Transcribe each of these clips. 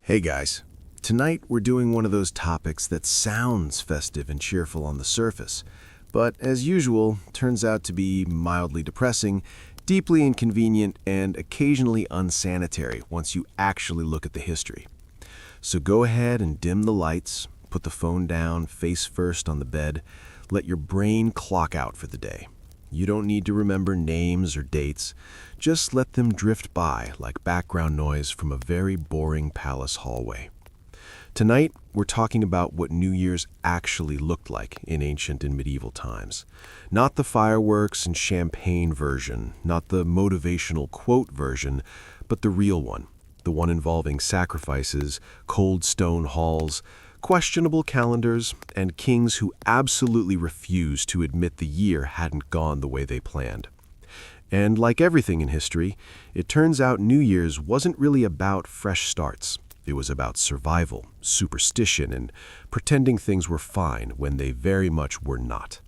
Hey guys, tonight we're doing one of those topics that sounds festive and cheerful on the surface, but as usual, turns out to be mildly depressing, deeply inconvenient, and occasionally unsanitary once you actually look at the history. So go ahead and dim the lights, put the phone down face first on the bed, let your brain clock out for the day. You don't need to remember names or dates. Just let them drift by like background noise from a very boring palace hallway. Tonight, we're talking about what New Year's actually looked like in ancient and medieval times. Not the fireworks and champagne version, not the motivational quote version, but the real one. The one involving sacrifices, cold stone halls, questionable calendars, and kings who absolutely refused to admit the year hadn't gone the way they planned. And like everything in history, it turns out New Year's wasn't really about fresh starts. It was about survival, superstition, and pretending things were fine when they very much were not.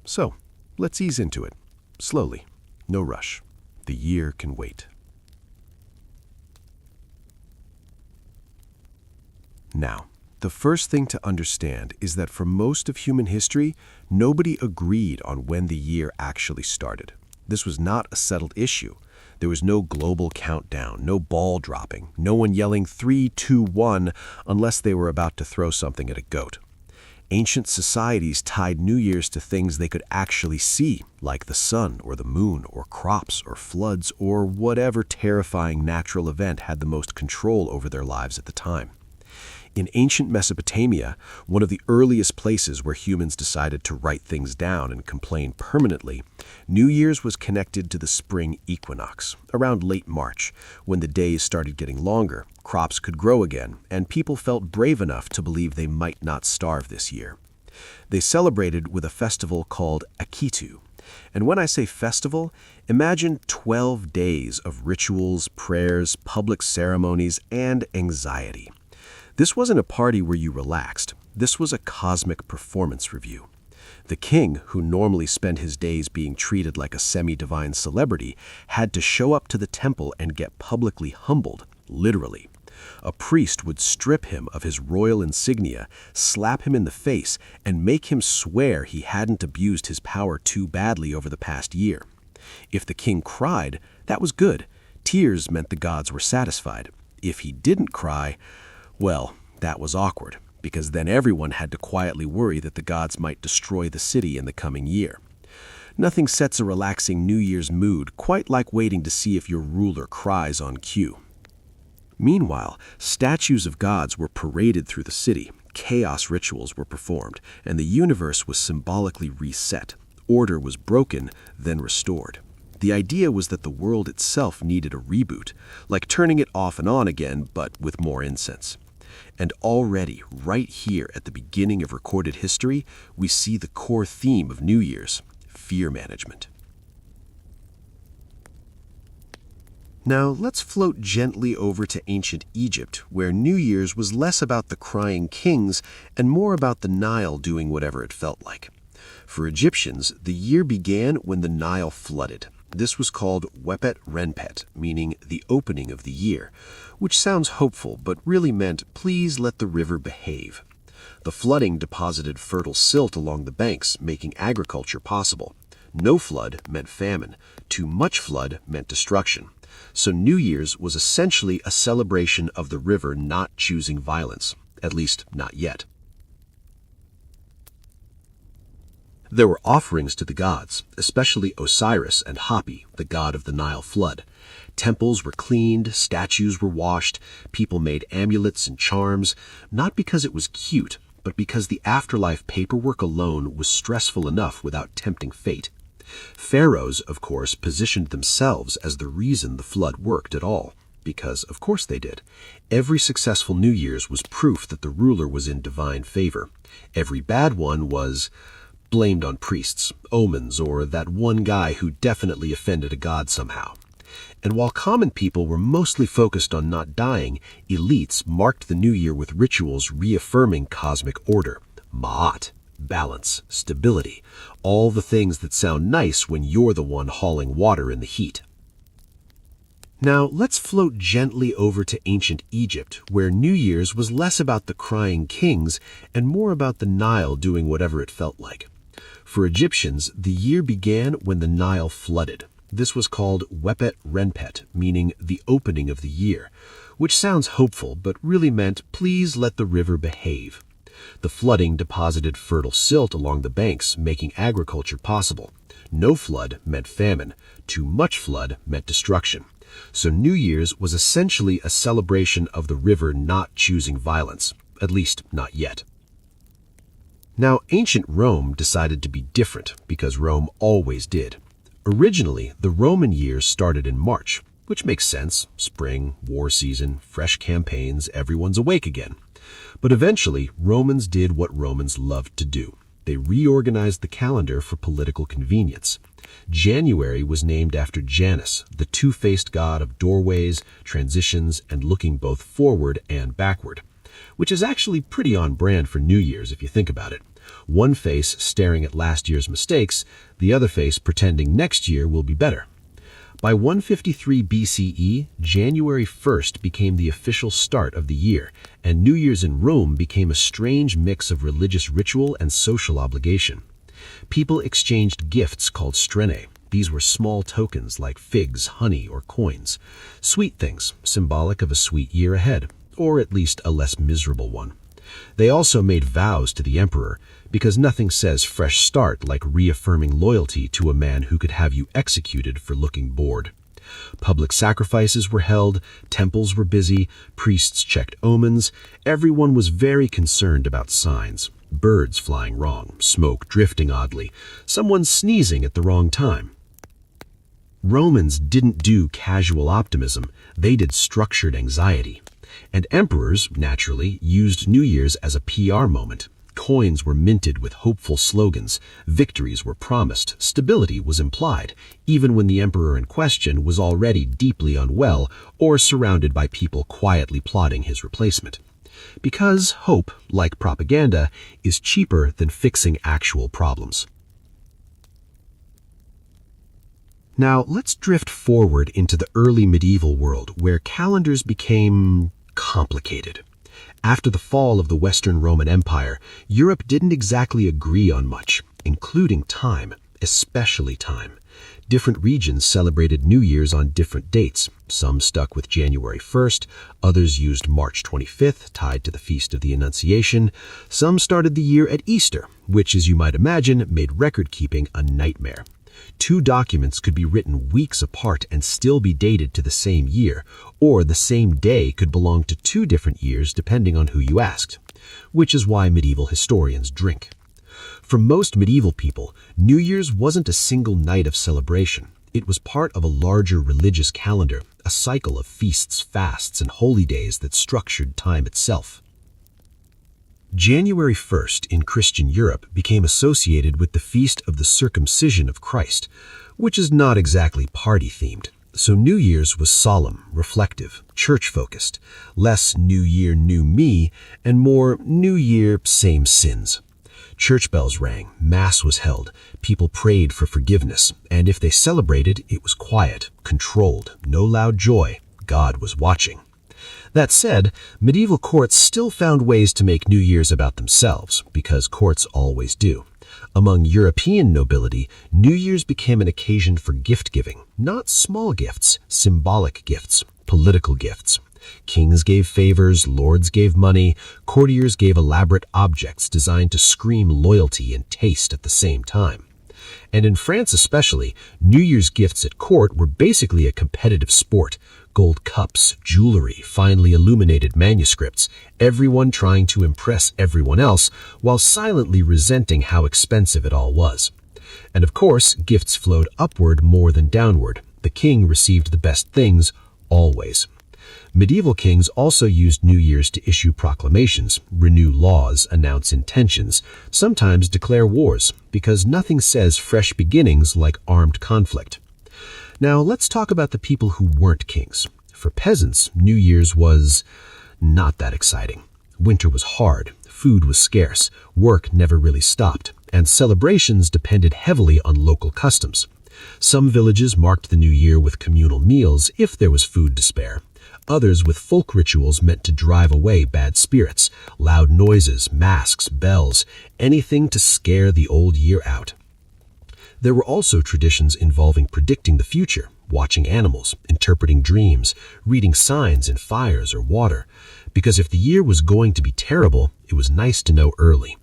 So, let's ease into it. Slowly. No rush. The year can wait. Now, the first thing to understand is that for most of human history, nobody agreed on when the year actually started. This was not a settled issue. There was no global countdown, no ball dropping, no one yelling 3, 2, 1 unless they were about to throw something at a goat. Ancient societies tied New Year's to things they could actually see, like the sun or the moon or crops or floods or whatever terrifying natural event had the most control over their lives at the time. In ancient Mesopotamia, one of the earliest places where humans decided to write things down and complain permanently, New Year's was connected to the spring equinox, around late March, when the days started getting longer, crops could grow again, and people felt brave enough to believe they might not starve this year. They celebrated with a festival called Akitu. And when I say festival, imagine 12 days of rituals, prayers, public ceremonies, and anxiety. This wasn't a party where you relaxed. This was a cosmic performance review. The king, who normally spent his days being treated like a semi-divine celebrity, had to show up to the temple and get publicly humbled, literally. A priest would strip him of his royal insignia, slap him in the face, and make him swear he hadn't abused his power too badly over the past year. If the king cried, that was good. Tears meant the gods were satisfied. If he didn't cry, well, that was awkward, because then everyone had to quietly worry that the gods might destroy the city in the coming year. Nothing sets a relaxing New Year's mood quite like waiting to see if your ruler cries on cue. Meanwhile, statues of gods were paraded through the city, chaos rituals were performed, and the universe was symbolically reset. Order was broken, then restored. The idea was that the world itself needed a reboot, like turning it off and on again, but with more incense. And already, right here at the beginning of recorded history, we see the core theme of New Year's: fear management. Now, let's float gently over to ancient Egypt, where New Year's was less about the crying kings and more about the Nile doing whatever it felt like. For Egyptians, the year began when the Nile flooded. This was called Wepet Renpet, meaning the opening of the year, which sounds hopeful but really meant please let the river behave. The flooding deposited fertile silt along the banks, making agriculture possible. No flood meant famine. Too much flood meant destruction. So New Year's was essentially a celebration of the river not choosing violence, at least not yet. There were offerings to the gods, especially Osiris and Hapi, the god of the Nile flood. Temples were cleaned, statues were washed, people made amulets and charms, not because it was cute, but because the afterlife paperwork alone was stressful enough without tempting fate. Pharaohs, of course, positioned themselves as the reason the flood worked at all, because of course they did. Every successful New Year's was proof that the ruler was in divine favor. Every bad one was blamed on priests, omens, or that one guy who definitely offended a god somehow. And while common people were mostly focused on not dying, elites marked the new year with rituals reaffirming cosmic order, ma'at, balance, stability, all the things that sound nice when you're the one hauling water in the heat. Now, let's float gently over to ancient Egypt, where New Year's was less about the crying kings and more about the Nile doing whatever it felt like. For Egyptians, the year began when the Nile flooded. This was called Wepet Renpet, meaning the opening of the year, which sounds hopeful but really meant please let the river behave. The flooding deposited fertile silt along the banks, making agriculture possible. No flood meant famine. Too much flood meant destruction. So New Year's was essentially a celebration of the river not choosing violence, at least not yet. Now, ancient Rome decided to be different because Rome always did. Originally, the Roman year started in March, which makes sense. Spring, war season, fresh campaigns, everyone's awake again. But eventually, Romans did what Romans loved to do. They reorganized the calendar for political convenience. January was named after Janus, the two-faced god of doorways, transitions, and looking both forward and backward, which is actually pretty on brand for New Year's if you think about it. One face staring at last year's mistakes, the other face pretending next year will be better. By 153 BCE, January 1st became the official start of the year, and New Year's in Rome became a strange mix of religious ritual and social obligation. People exchanged gifts called strenae. These were small tokens like figs, honey, or coins. Sweet things, symbolic of a sweet year ahead, or at least a less miserable one. They also made vows to the emperor, because nothing says fresh start like reaffirming loyalty to a man who could have you executed for looking bored. Public sacrifices were held, temples were busy, priests checked omens. Everyone was very concerned about signs. Birds flying wrong, smoke drifting oddly, someone sneezing at the wrong time. Romans didn't do casual optimism, they did structured anxiety. And emperors, naturally, used New Year's as a PR moment. Coins were minted with hopeful slogans, victories were promised, stability was implied, even when the emperor in question was already deeply unwell or surrounded by people quietly plotting his replacement. Because hope, like propaganda, is cheaper than fixing actual problems. Now, let's drift forward into the early medieval world where calendars became complicated. After the fall of the Western Roman Empire, Europe didn't exactly agree on much, including time, especially time. Different regions celebrated New Year's on different dates. Some stuck with January 1st, others used March 25th, tied to the Feast of the Annunciation. Some started the year at Easter, which, as you might imagine, made record-keeping a nightmare. Two documents could be written weeks apart and still be dated to the same year, or the same day could belong to two different years depending on who you asked, which is why medieval historians drink. For most medieval people, New Year's wasn't a single night of celebration. It was part of a larger religious calendar, a cycle of feasts, fasts, and holy days that structured time itself. January 1st in Christian Europe became associated with the feast of the circumcision of Christ, which is not exactly party-themed. So New Year's was solemn, reflective, church-focused, less New Year, new me, and more New Year, same sins. Church bells rang, Mass was held, people prayed for forgiveness, and if they celebrated, it was quiet, controlled, no loud joy. God was watching. That said, medieval courts still found ways to make New Year's about themselves, because courts always do. Among European nobility, New Year's became an occasion for gift-giving, not small gifts, symbolic gifts, political gifts. Kings gave favors, lords gave money, courtiers gave elaborate objects designed to scream loyalty and taste at the same time. And in France especially, New Year's gifts at court were basically a competitive sport. Gold cups, jewelry, finely illuminated manuscripts, everyone trying to impress everyone else while silently resenting how expensive it all was. And of course, gifts flowed upward more than downward. The king received the best things, always. Medieval kings also used New Year's to issue proclamations, renew laws, announce intentions, sometimes declare wars, because nothing says fresh beginnings like armed conflict. Now, let's talk about the people who weren't kings. For peasants, New Year's was not that exciting. Winter was hard, food was scarce, work never really stopped, and celebrations depended heavily on local customs. Some villages marked the new year with communal meals if there was food to spare. Others with folk rituals meant to drive away bad spirits, loud noises, masks, bells, anything to scare the old year out. There were also traditions involving predicting the future, watching animals, interpreting dreams, reading signs in fires or water, because if the year was going to be terrible, it was nice to know early.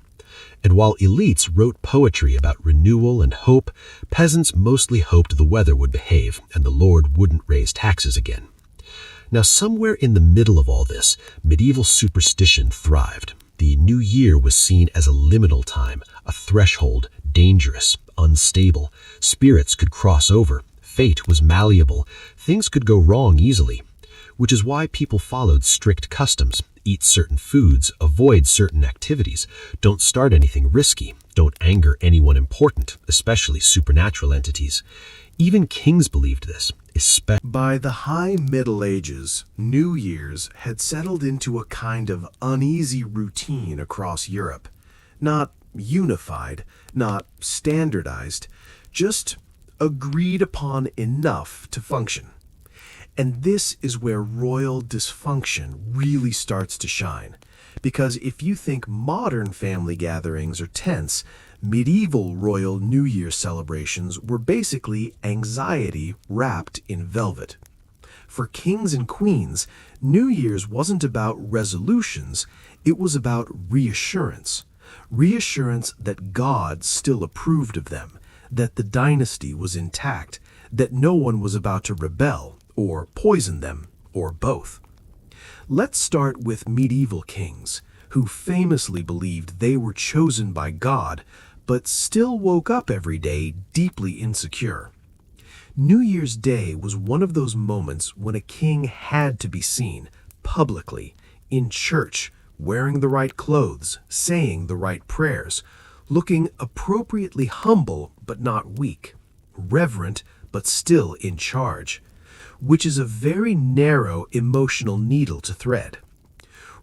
And while elites wrote poetry about renewal and hope, peasants mostly hoped the weather would behave and the Lord wouldn't raise taxes again. Now, somewhere in the middle of all this, medieval superstition thrived. The new year was seen as a liminal time, a threshold, dangerous, unstable. Spirits could cross over. Fate was malleable. Things could go wrong easily, which is why people followed strict customs. Eat certain foods, avoid certain activities, don't start anything risky, don't anger anyone important, especially supernatural entities. Even kings believed this, especially. By the high Middle Ages, New Year's had settled into a kind of uneasy routine across Europe. Not unified, not standardized, just agreed upon enough to function. And this is where royal dysfunction really starts to shine. Because if you think modern family gatherings are tense, medieval royal New Year celebrations were basically anxiety wrapped in velvet. For kings and queens, New Year's wasn't about resolutions, it was about reassurance. Reassurance that God still approved of them, that the dynasty was intact, that no one was about to rebel or poison them, or both. Let's start with medieval kings, who famously believed they were chosen by God, but still woke up every day deeply insecure. New Year's Day was one of those moments when a king had to be seen, publicly, in church, wearing the right clothes, saying the right prayers, looking appropriately humble but not weak, reverent but still in charge, which is a very narrow emotional needle to thread.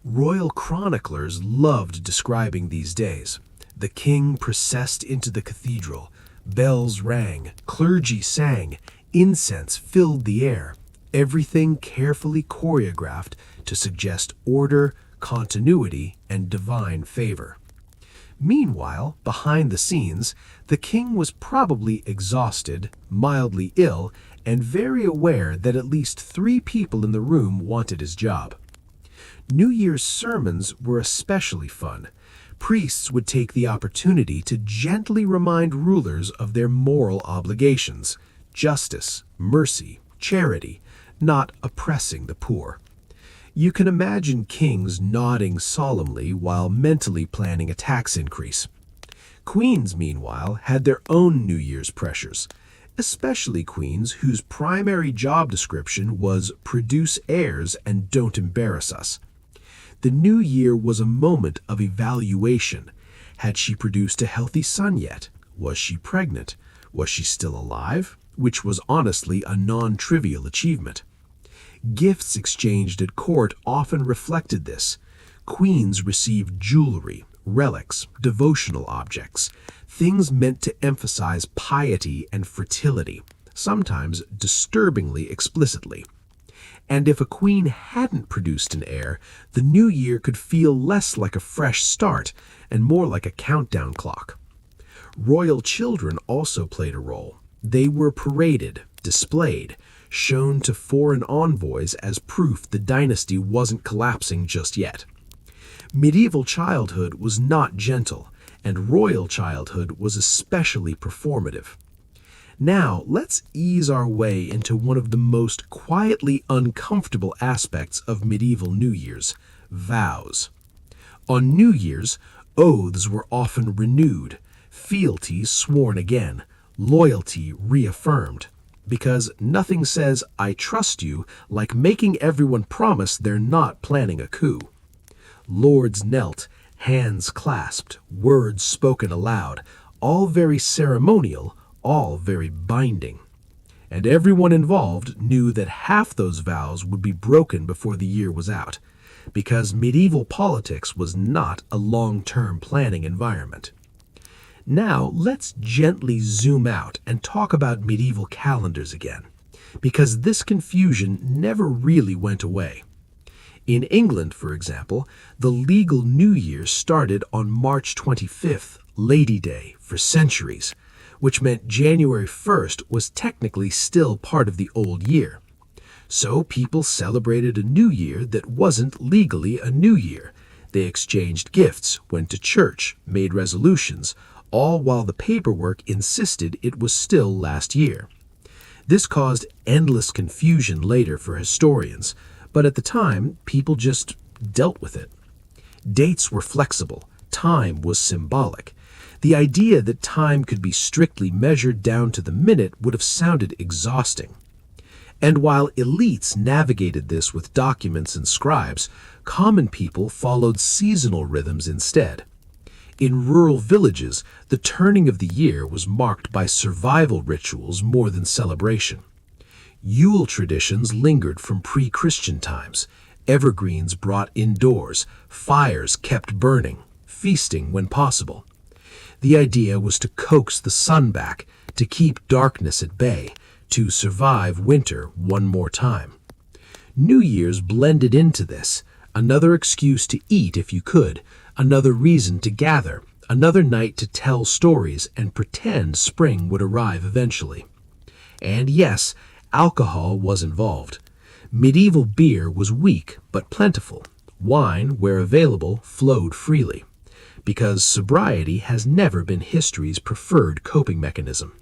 Royal chroniclers loved describing these days. The king processed into the cathedral, bells rang, clergy sang, incense filled the air, everything carefully choreographed to suggest order, continuity, and divine favor. Meanwhile, behind the scenes, the king was probably exhausted, mildly ill, and very aware that at least 3 people in the room wanted his job. New Year's sermons were especially fun. Priests would take the opportunity to gently remind rulers of their moral obligations, justice, mercy, charity, not oppressing the poor. You can imagine kings nodding solemnly while mentally planning a tax increase. Queens, meanwhile, had their own New Year's pressures, especially queens whose primary job description was produce heirs and don't embarrass us. The new year was a moment of evaluation. Had she produced a healthy son yet? Was she pregnant? Was she still alive? Which was honestly a non-trivial achievement. Gifts exchanged at court often reflected this. Queens received jewelry, relics, devotional objects, things meant to emphasize piety and fertility, sometimes disturbingly explicitly. And if a queen hadn't produced an heir, the new year could feel less like a fresh start and more like a countdown clock. Royal children also played a role. They were paraded, displayed, shown to foreign envoys as proof the dynasty wasn't collapsing just yet. Medieval childhood was not gentle, and royal childhood was especially performative. Now, let's ease our way into one of the most quietly uncomfortable aspects of medieval New Year's: vows. On New Year's, oaths were often renewed, fealty sworn again, loyalty reaffirmed, because nothing says "I trust you" like making everyone promise they're not planning a coup. Lords knelt, hands clasped, words spoken aloud, all very ceremonial, all very binding. And everyone involved knew that half those vows would be broken before the year was out, because medieval politics was not a long-term planning environment. Now, let's gently zoom out and talk about medieval calendars again, because this confusion never really went away. In England, for example, the legal New Year started on March 25th, Lady Day, for centuries, which meant January 1st was technically still part of the old year. So people celebrated a new year that wasn't legally a new year. They exchanged gifts, went to church, made resolutions, all while the paperwork insisted it was still last year. This caused endless confusion later for historians, but at the time, people just dealt with it. Dates were flexible. Time was symbolic. The idea that time could be strictly measured down to the minute would have sounded exhausting. And while elites navigated this with documents and scribes, common people followed seasonal rhythms instead. In rural villages, the turning of the year was marked by survival rituals more than celebration. Yule traditions lingered from pre-Christian times. Evergreens brought indoors, fires kept burning, feasting when possible. The idea was to coax the sun back, to keep darkness at bay, to survive winter one more time. New Year's blended into this, another excuse to eat if you could, another reason to gather, another night to tell stories and pretend spring would arrive eventually. And yes, alcohol was involved. Medieval beer was weak but plentiful. Wine, where available, flowed freely, because sobriety has never been history's preferred coping mechanism.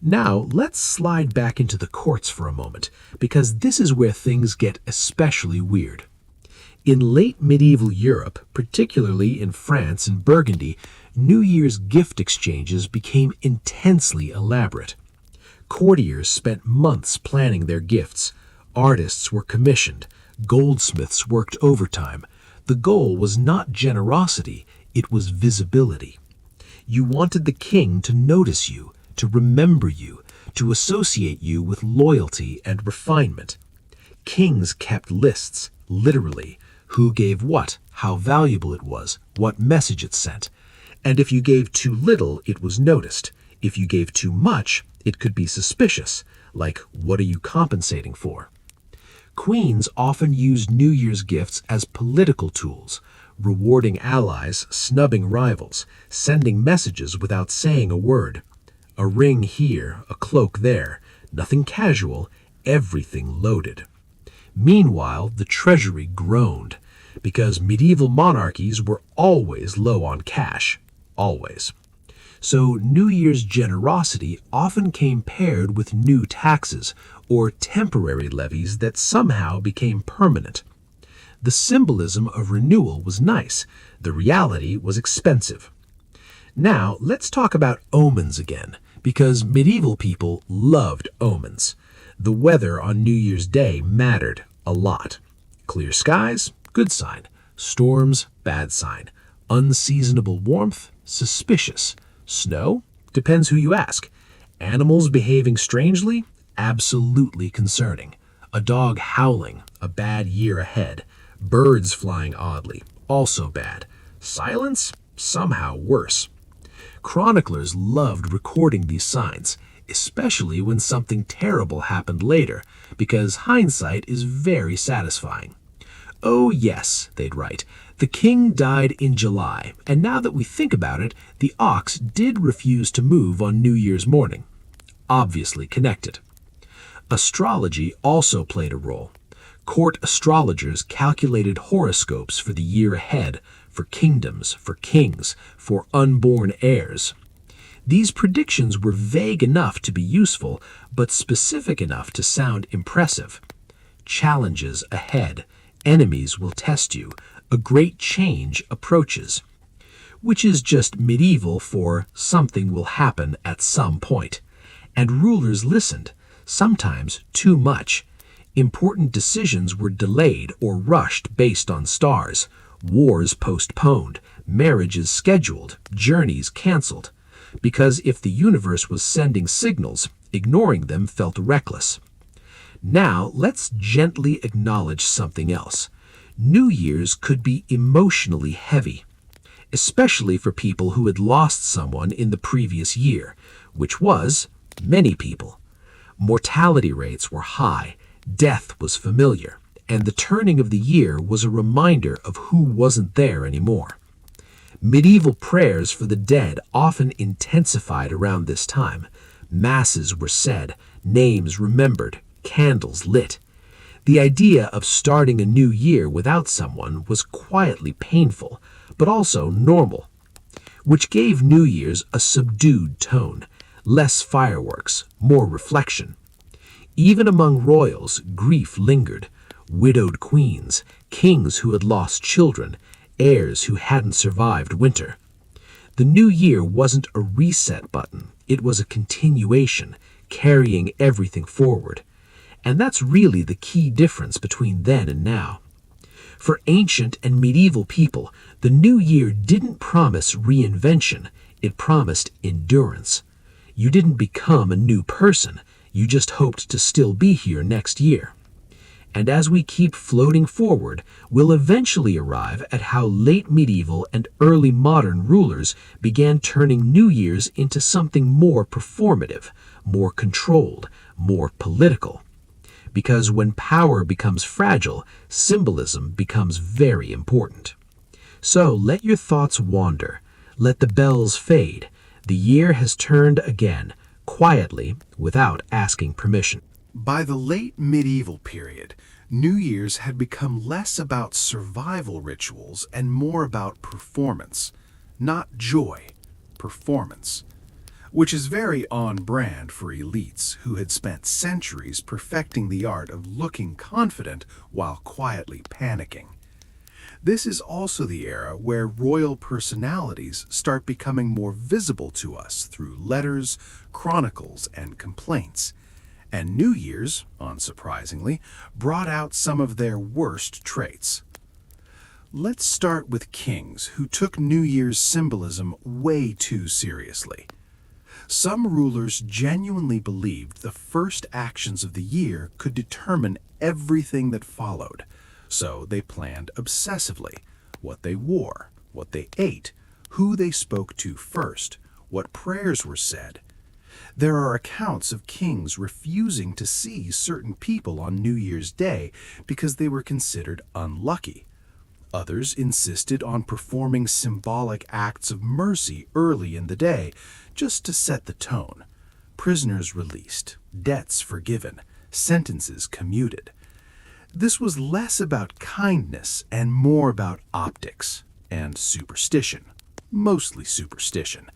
Now, let's slide back into the courts for a moment, because this is where things get especially weird. In late medieval Europe, particularly in France and Burgundy, New Year's gift exchanges became intensely elaborate. Courtiers spent months planning their gifts. Artists were commissioned. Goldsmiths worked overtime. The goal was not generosity, it was visibility. You wanted the king to notice you, to remember you, to associate you with loyalty and refinement. Kings kept lists, literally, who gave what, how valuable it was, what message it sent. And if you gave too little, it was noticed. If you gave too much, it could be suspicious, like, what are you compensating for? Queens often used New Year's gifts as political tools, rewarding allies, snubbing rivals, sending messages without saying a word. A ring here, a cloak there, nothing casual, everything loaded. Meanwhile, the treasury groaned, because medieval monarchies were always low on cash. Always. So New Year's generosity often came paired with new taxes or temporary levies that somehow became permanent. The symbolism of renewal was nice. The reality was expensive. Now, let's talk about omens again, because medieval people loved omens. The weather on New Year's Day mattered a lot. Clear skies, good sign. Storms, bad sign. Unseasonable warmth, suspicious. Snow? Depends who you ask. Animals behaving strangely? Absolutely concerning. A dog howling? A bad year ahead. Birds flying oddly? Also bad. Silence? Somehow worse. Chroniclers loved recording these signs, especially when something terrible happened later, because hindsight is very satisfying. Oh yes, they'd write, the king died in July, and now that we think about it, the ox did refuse to move on New Year's morning. Obviously connected. Astrology also played a role. Court astrologers calculated horoscopes for the year ahead, for kingdoms, for kings, for unborn heirs. These predictions were vague enough to be useful, but specific enough to sound impressive. Challenges ahead. Enemies will test you. A great change approaches. Which is just medieval for something will happen at some point. And rulers listened, sometimes too much. Important decisions were delayed or rushed based on stars. Wars postponed, marriages scheduled, journeys canceled. Because if the universe was sending signals, ignoring them felt reckless. Now, let's gently acknowledge something else. New Year's could be emotionally heavy. especially for people who had lost someone in the previous year, which was many people. Mortality rates were high, death was familiar, and the turning of the year was a reminder of who wasn't there anymore. Medieval prayers for the dead often intensified around this time. Masses were said, names remembered, candles lit. The idea of starting a new year without someone was quietly painful, but also normal, which gave New Year's a subdued tone, less fireworks, more reflection. Even among royals, grief lingered. Widowed queens, kings who had lost children, heirs who hadn't survived winter. The new year wasn't a reset button, it was a continuation, carrying everything forward. And that's really the key difference between then and now. For ancient and medieval people, the new year didn't promise reinvention, it promised endurance. You didn't become a new person, you just hoped to still be here next year. And as we keep floating forward, we'll eventually arrive at how late medieval and early modern rulers began turning New Year's into something more performative, more controlled, more political. Because when power becomes fragile, symbolism becomes very important. So let your thoughts wander, let the bells fade. The year has turned again, quietly, without asking permission. By the late medieval period, New Year's had become less about survival rituals and more about performance. Not joy, performance. Which is very on brand for elites who had spent centuries perfecting the art of looking confident while quietly panicking. This is also the era where royal personalities start becoming more visible to us through letters, chronicles, and complaints. And New Year's, unsurprisingly, brought out some of their worst traits. Let's start with kings who took New Year's symbolism way too seriously. Some rulers genuinely believed the first actions of the year could determine everything that followed, so they planned obsessively what they wore, what they ate, who they spoke to first, what prayers were said. There are accounts of kings refusing to see certain people on New Year's Day because they were considered unlucky. Others insisted on performing symbolic acts of mercy early in the day just to set the tone. Prisoners released, debts forgiven, sentences commuted. This was less about kindness and more about optics and superstition, mostly superstition.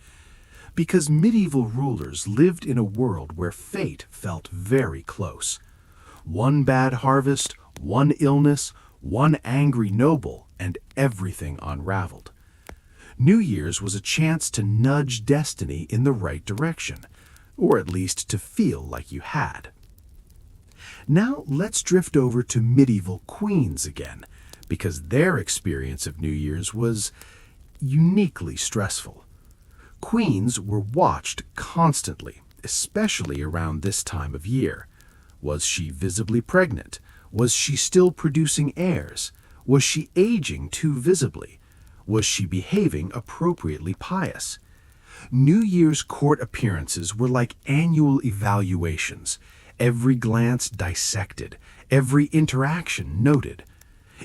Because medieval rulers lived in a world where fate felt very close. One bad harvest, one illness, one angry noble, and everything unraveled. New Year's was a chance to nudge destiny in the right direction, or at least to feel like you had. Now let's drift over to medieval queens again, because their experience of New Year's was uniquely stressful. Queens were watched constantly, especially around this time of year. Was she visibly pregnant? Was she still producing heirs? Was she aging too visibly? Was she behaving appropriately pious? New Year's court appearances were like annual evaluations, every glance dissected, every interaction noted.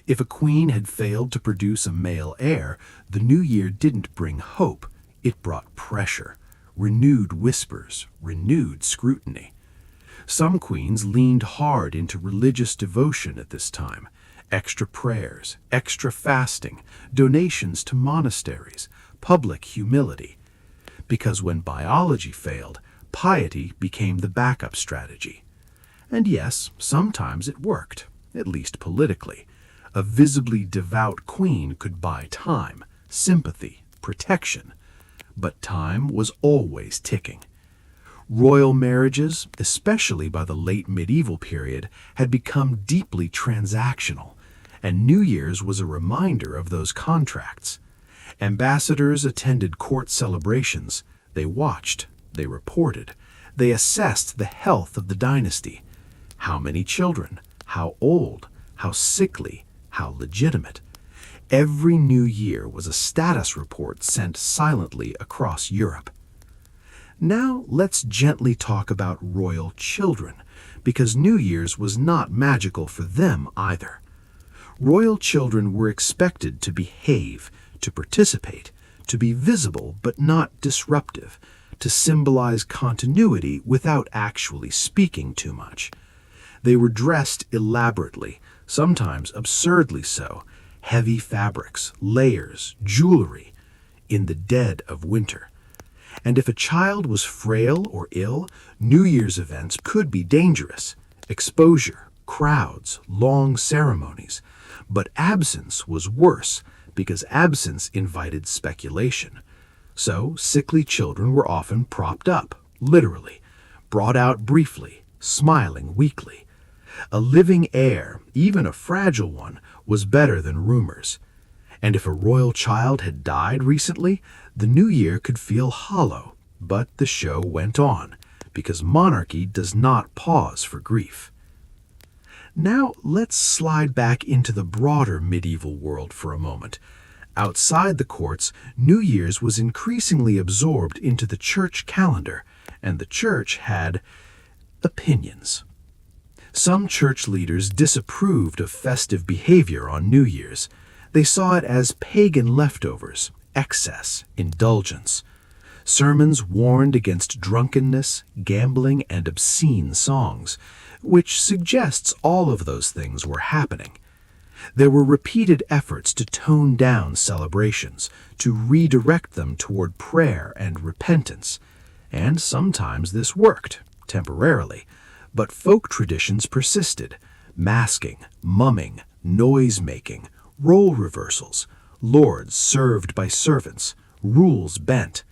If a queen had failed to produce a male heir, the new year didn't bring hope. It brought pressure, renewed whispers, renewed scrutiny. Some queens leaned hard into religious devotion at this time. Extra prayers, extra fasting, donations to monasteries, public humility. Because when biology failed, piety became the backup strategy. And yes, sometimes it worked, at least politically. A visibly devout queen could buy time, sympathy, protection. But time was always ticking. Royal marriages, especially by the late medieval period, had become deeply transactional, and New Year's was a reminder of those contracts. Ambassadors attended court celebrations. They watched, they reported, they assessed the health of the dynasty. How many children? How old? How sickly? How legitimate? Every new year was a status report sent silently across Europe. Now let's gently talk about royal children, because New Year's was not magical for them either. Royal children were expected to behave, to participate, to be visible but not disruptive, to symbolize continuity without actually speaking too much. They were dressed elaborately, sometimes absurdly so, heavy fabrics, layers, jewelry, in the dead of winter. And if a child was frail or ill, New Year's events could be dangerous. Exposure, crowds, long ceremonies. But absence was worse, because absence invited speculation. So sickly children were often propped up, literally, brought out briefly, smiling weakly. A living heir, even a fragile one, was better than rumors. And if a royal child had died recently, the new year could feel hollow. But the show went on, because monarchy does not pause for grief. Now let's slide back into the broader medieval world for a moment. Outside the courts, New Year's was increasingly absorbed into the church calendar, and the church had opinions. Some church leaders disapproved of festive behavior on New Year's. They saw it as pagan leftovers, excess, indulgence. Sermons warned against drunkenness, gambling, and obscene songs, which suggests all of those things were happening. There were repeated efforts to tone down celebrations, to redirect them toward prayer and repentance. And sometimes this worked, temporarily. But folk traditions persisted: masking, mumming, noise-making, role reversals, lords served by servants, rules bent.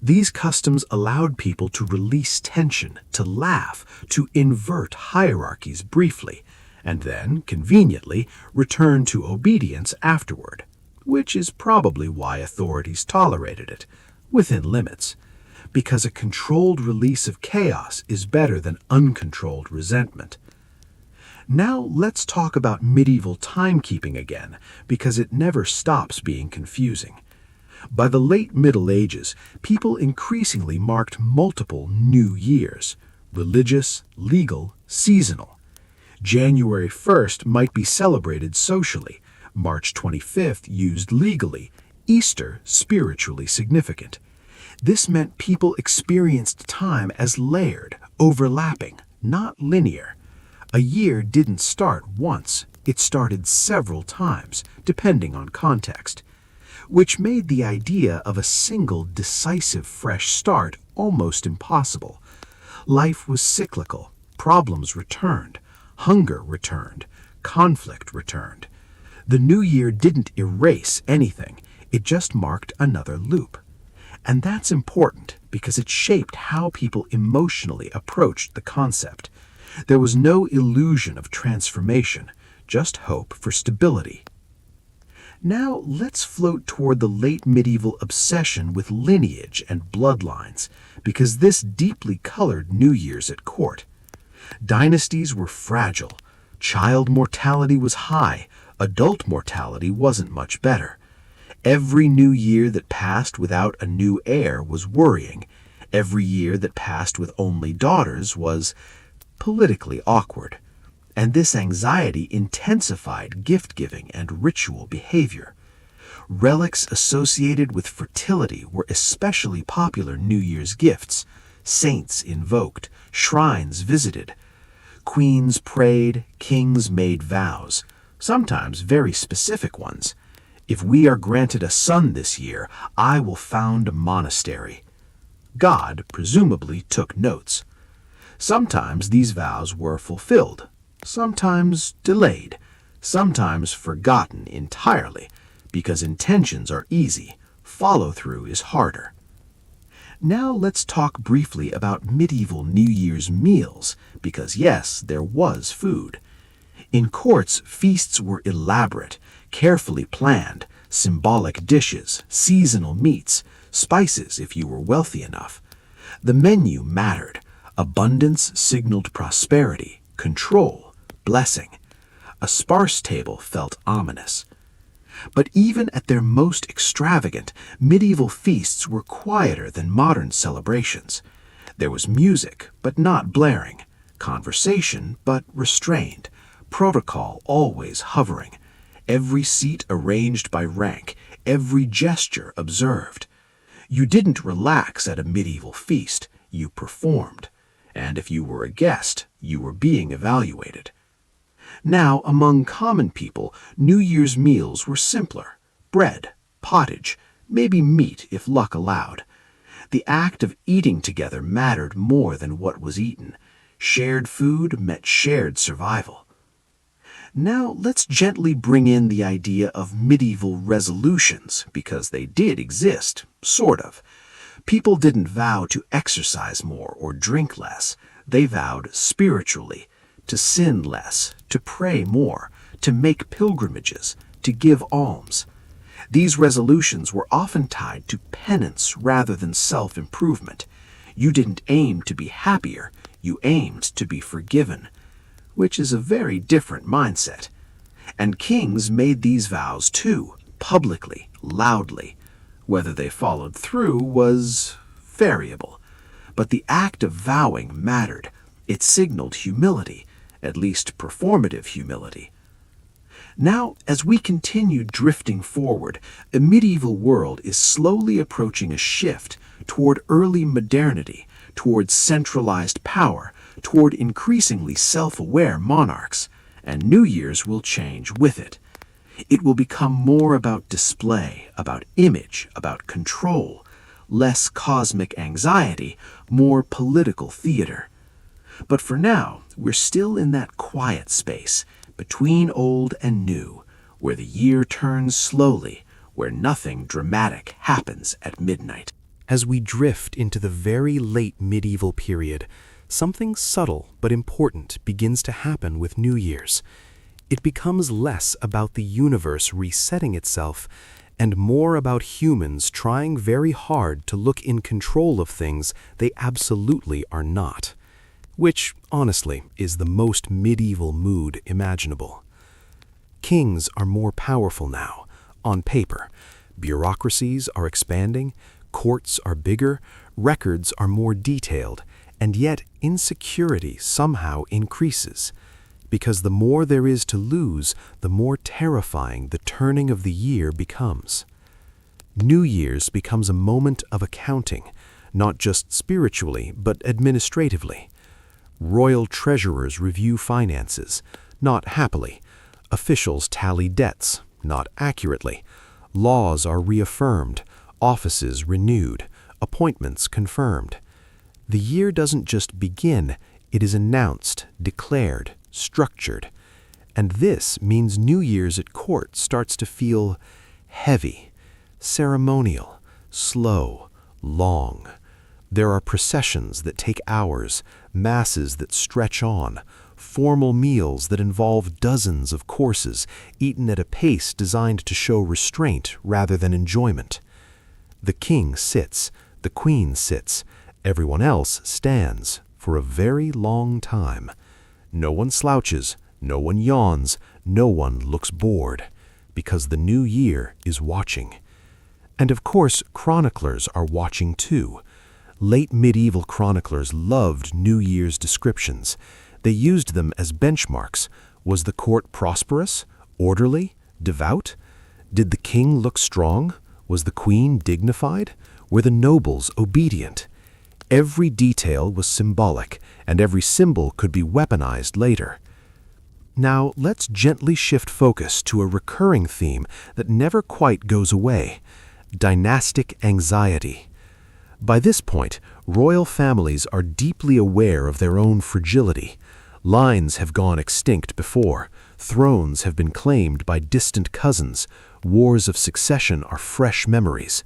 These customs allowed people to release tension, to laugh, to invert hierarchies briefly, and then, conveniently, return to obedience afterward, which is probably why authorities tolerated it, within limits, because a controlled release of chaos is better than uncontrolled resentment. Now let's talk about medieval timekeeping again, because it never stops being confusing. By the late Middle Ages, people increasingly marked multiple new years: religious, legal, seasonal. January 1st might be celebrated socially, March 25th used legally, Easter spiritually significant. This meant people experienced time as layered, overlapping, not linear. A year didn't start once, it started several times, depending on context, which made the idea of a single decisive fresh start almost impossible. Life was cyclical, problems returned, hunger returned, conflict returned. The new year didn't erase anything, it just marked another loop. And that's important because it shaped how people emotionally approached the concept. There was no illusion of transformation, just hope for stability. Now let's float toward the late medieval obsession with lineage and bloodlines, because this deeply colored New Year's at court. Dynasties were fragile, child mortality was high, adult mortality wasn't much better. Every new year that passed without a new heir was worrying. Every year that passed with only daughters was politically awkward. And this anxiety intensified gift-giving and ritual behavior. Relics associated with fertility were especially popular New Year's gifts. Saints invoked, shrines visited. Queens prayed, kings made vows, sometimes very specific ones. If we are granted a son this year, I will found a monastery. God presumably took notes. Sometimes these vows were fulfilled, sometimes delayed, sometimes forgotten entirely, because intentions are easy, follow-through is harder. Now let's talk briefly about medieval New Year's meals, because yes, there was food. In courts, feasts were elaborate, carefully planned, symbolic dishes, seasonal meats, spices if you were wealthy enough. The menu mattered. Abundance signaled prosperity, control, blessing. A sparse table felt ominous. But even at their most extravagant, medieval feasts were quieter than modern celebrations. There was music, but not blaring, conversation, but restrained, protocol always hovering, every seat arranged by rank, every gesture observed. You didn't relax at a medieval feast, you performed, and if you were a guest, you were being evaluated. Now, among common people, New Year's meals were simpler: bread, pottage, maybe meat if luck allowed. The act of eating together mattered more than what was eaten. Shared food meant shared survival. Now let's gently bring in the idea of medieval resolutions, because they did exist, sort of. People didn't vow to exercise more or drink less. They vowed spiritually, to sin less, to pray more, to make pilgrimages, to give alms. These resolutions were often tied to penance rather than self-improvement. You didn't aim to be happier, you aimed to be forgiven, which is a very different mindset. And kings made these vows too, publicly, loudly. Whether they followed through was variable. But the act of vowing mattered. It signaled humility, at least performative humility. Now, as we continue drifting forward, a medieval world is slowly approaching a shift toward early modernity, toward centralized power, toward increasingly self-aware monarchs, and New Year's will change with it. It will become more about display, about image, about control, less cosmic anxiety, more political theater. But for now, we're still in that quiet space, between old and new, where the year turns slowly, where nothing dramatic happens at midnight. As we drift into the very late medieval period, something subtle but important begins to happen with New Year's. It becomes less about the universe resetting itself and more about humans trying very hard to look in control of things they absolutely are not, which, honestly, is the most medieval mood imaginable. Kings are more powerful now, on paper. Bureaucracies are expanding, courts are bigger, records are more detailed, and yet insecurity somehow increases. Because the more there is to lose, the more terrifying the turning of the year becomes. New Year's becomes a moment of accounting, not just spiritually, but administratively. Royal treasurers review finances, not happily. Officials tally debts, not accurately. Laws are reaffirmed, offices renewed, appointments confirmed. The year doesn't just begin, it is announced, declared, structured. And this means New Year's at court starts to feel heavy, ceremonial, slow, long. There are processions that take hours, masses that stretch on, formal meals that involve dozens of courses, eaten at a pace designed to show restraint rather than enjoyment. The king sits, the queen sits, everyone else stands for a very long time. No one slouches, no one yawns, no one looks bored, because the new year is watching. And of course, chroniclers are watching too. Late medieval chroniclers loved New Year's descriptions. They used them as benchmarks. Was the court prosperous, orderly, devout? Did the king look strong? Was the queen dignified? Were the nobles obedient? Every detail was symbolic, and every symbol could be weaponized later. Now, let's gently shift focus to a recurring theme that never quite goes away: dynastic anxiety. By this point, royal families are deeply aware of their own fragility. Lines have gone extinct before, thrones have been claimed by distant cousins, wars of succession are fresh memories.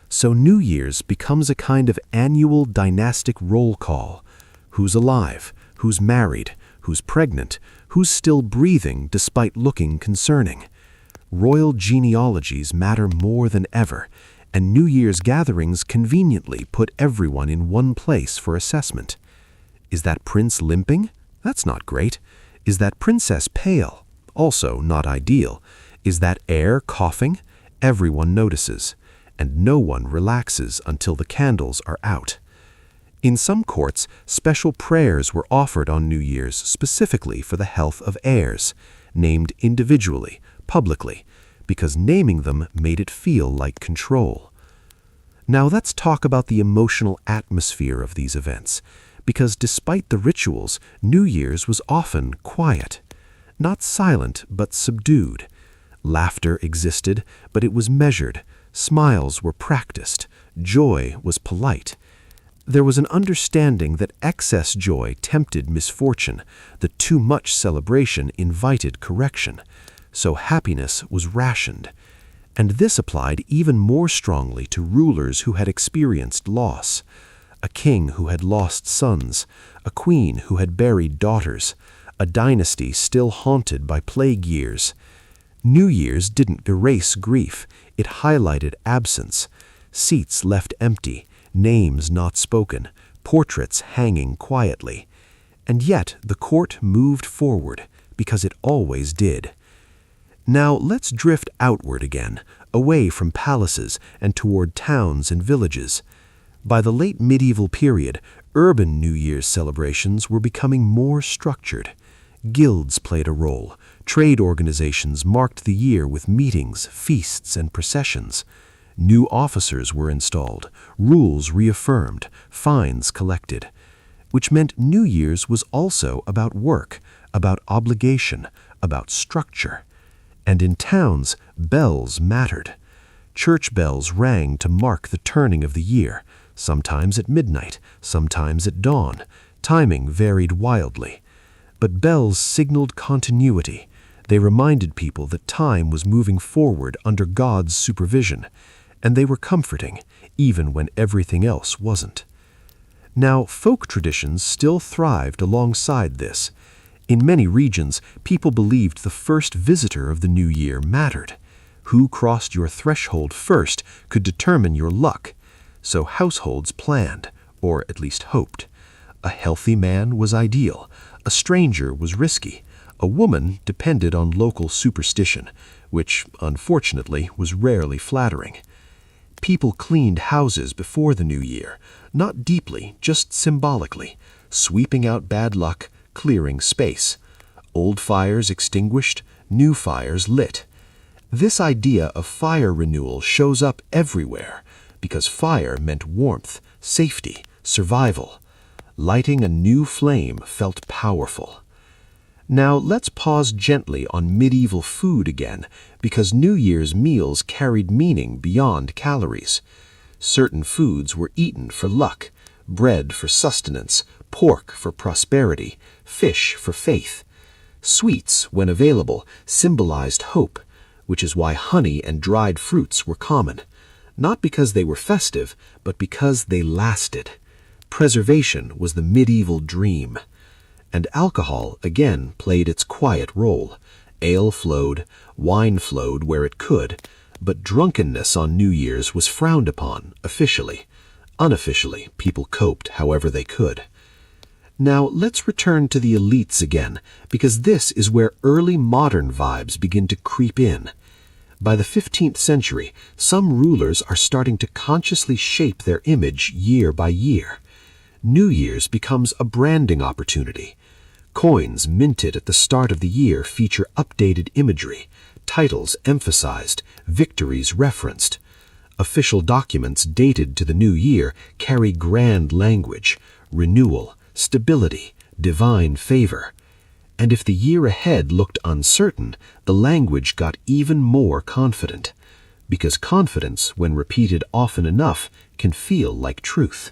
So New Year's becomes a kind of annual dynastic roll call. Who's alive? Who's married? Who's pregnant? Who's still breathing despite looking concerning? Royal genealogies matter more than ever, and New Year's gatherings conveniently put everyone in one place for assessment. Is that prince limping? That's not great. Is that princess pale? Also not ideal. Is that air coughing? Everyone notices, and no one relaxes until the candles are out. In some courts, special prayers were offered on New Year's specifically for the health of heirs, named individually, publicly, because naming them made it feel like control. Now let's talk about the emotional atmosphere of these events, because despite the rituals, New Year's was often quiet. Not silent, but subdued. Laughter existed, but it was measured. Smiles were practiced. Joy was polite. There was an understanding that excess joy tempted misfortune, that too much celebration invited correction. So happiness was rationed. And this applied even more strongly to rulers who had experienced loss. A king who had lost sons, a queen who had buried daughters, a dynasty still haunted by plague years. New Year's didn't erase grief, it highlighted absence. Seats left empty, names not spoken, portraits hanging quietly. And yet the court moved forward, because it always did. Now let's drift outward again, away from palaces and toward towns and villages. By the late medieval period, urban New Year's celebrations were becoming more structured. Guilds played a role. Trade organizations marked the year with meetings, feasts, and processions. New officers were installed, rules reaffirmed, fines collected, which meant New Year's was also about work, about obligation, about structure. And in towns, bells mattered. Church bells rang to mark the turning of the year, sometimes at midnight, sometimes at dawn. Timing varied wildly. But bells signaled continuity. They reminded people that time was moving forward under God's supervision, and they were comforting, even when everything else wasn't. Now, folk traditions still thrived alongside this. In many regions, people believed the first visitor of the new year mattered. Who crossed your threshold first could determine your luck. So households planned, or at least hoped. A healthy man was ideal. A stranger was risky. A woman depended on local superstition, which, unfortunately, was rarely flattering. People cleaned houses before the new year, not deeply, just symbolically, sweeping out bad luck, clearing space. Old fires extinguished, new fires lit. This idea of fire renewal shows up everywhere, because fire meant warmth, safety, survival. Lighting a new flame felt powerful. Now let's pause gently on medieval food again, because New Year's meals carried meaning beyond calories. Certain foods were eaten for luck, bread for sustenance, pork for prosperity, fish for faith. Sweets, when available, symbolized hope, which is why honey and dried fruits were common, not because they were festive, but because they lasted. Preservation was the medieval dream. And alcohol, again, played its quiet role. Ale flowed, wine flowed where it could, but drunkenness on New Year's was frowned upon, officially. Unofficially, people coped however they could. Now, let's return to the elites again, because this is where early modern vibes begin to creep in. By the 15th century, some rulers are starting to consciously shape their image year by year. New Year's becomes a branding opportunity. Coins minted at the start of the year feature updated imagery, titles emphasized, victories referenced. Official documents dated to the new year carry grand language, renewal, stability, divine favor. And if the year ahead looked uncertain, the language got even more confident, because confidence, when repeated often enough, can feel like truth.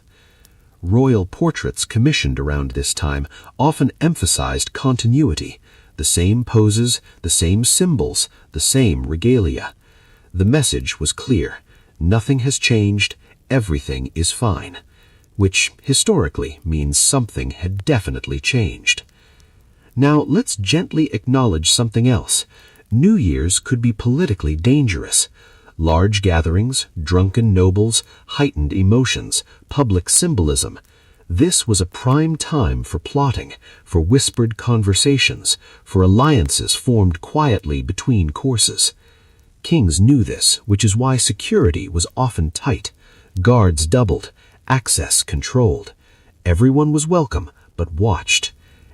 Royal portraits commissioned around this time often emphasized continuity, the same poses, the same symbols, the same regalia. The message was clear: nothing has changed, everything is fine, which historically means something had definitely changed. Now let's gently acknowledge something else. New Year's could be politically dangerous. Large gatherings, drunken nobles, heightened emotions, public symbolism. This was a prime time for plotting, for whispered conversations, for alliances formed quietly between courses. Kings knew this, which is why security was often tight, guards doubled, access controlled. Everyone was welcome, but watched.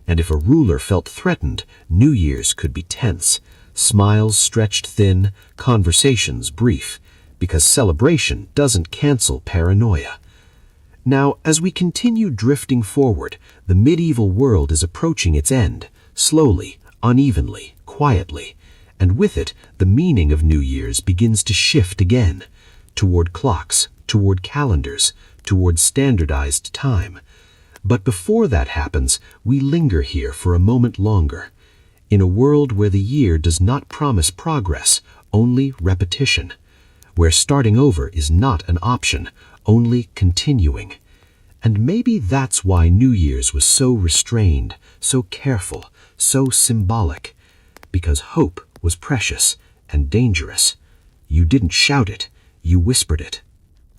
And if a ruler felt threatened, New Year's could be tense, smiles stretched thin, conversations brief, because celebration doesn't cancel paranoia. Now, as we continue drifting forward, the medieval world is approaching its end, slowly, unevenly, quietly, and with it, the meaning of New Year's begins to shift again, toward clocks, toward calendars, toward standardized time. But before that happens, we linger here for a moment longer, in a world where the year does not promise progress, only repetition, where starting over is not an option, only continuing. And maybe that's why New Year's was so restrained, so careful, so symbolic, because hope was precious and dangerous. You didn't shout it, you whispered it.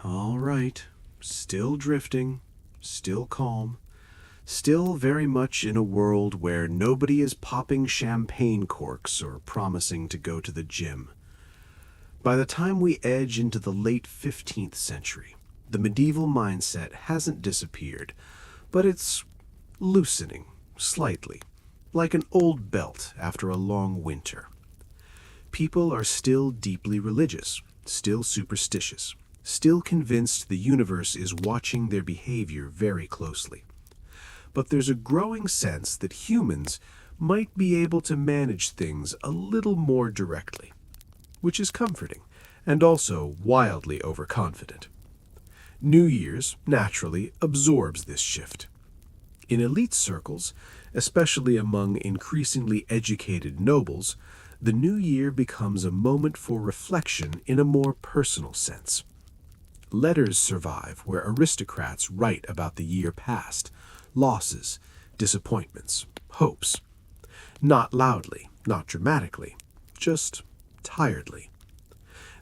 All right, still drifting, still calm, still very much in a world where nobody is popping champagne corks or promising to go to the gym. By the time we edge into the late 15th century, the medieval mindset hasn't disappeared, but it's loosening slightly, like an old belt after a long winter. People are still deeply religious, still superstitious, still convinced the universe is watching their behavior very closely. But there's a growing sense that humans might be able to manage things a little more directly, which is comforting and also wildly overconfident. New Year's, naturally, absorbs this shift. In elite circles, especially among increasingly educated nobles, the new year becomes a moment for reflection in a more personal sense. Letters survive where aristocrats write about the year past, losses, disappointments, hopes. Not loudly, not dramatically, just tiredly.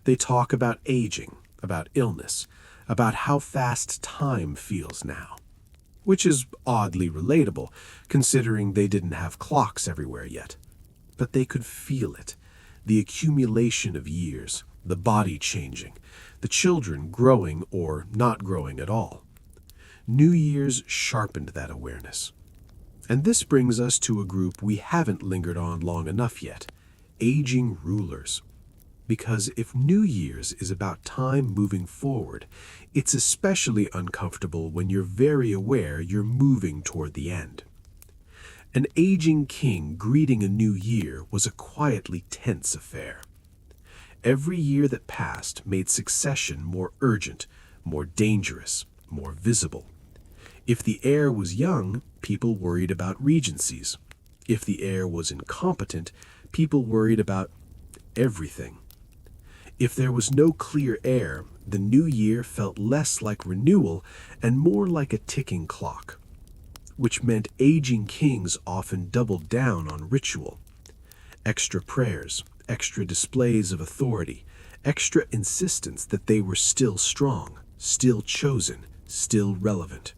They talk about aging, about illness, about how fast time feels now, which is oddly relatable considering they didn't have clocks everywhere yet. But they could feel it, the accumulation of years, the body changing, the children growing or not growing at all. New Year's sharpened that awareness. And this brings us to a group we haven't lingered on long enough yet, aging rulers. Because if New Year's is about time moving forward, it's especially uncomfortable when you're very aware you're moving toward the end. An aging king greeting a new year was a quietly tense affair. Every year that passed made succession more urgent, more dangerous, more visible. If the heir was young, people worried about regencies. If the heir was incompetent, people worried about everything. If there was no clear heir, the new year felt less like renewal and more like a ticking clock, which meant aging kings often doubled down on ritual. Extra prayers, extra displays of authority, extra insistence that they were still strong, still chosen, still relevant.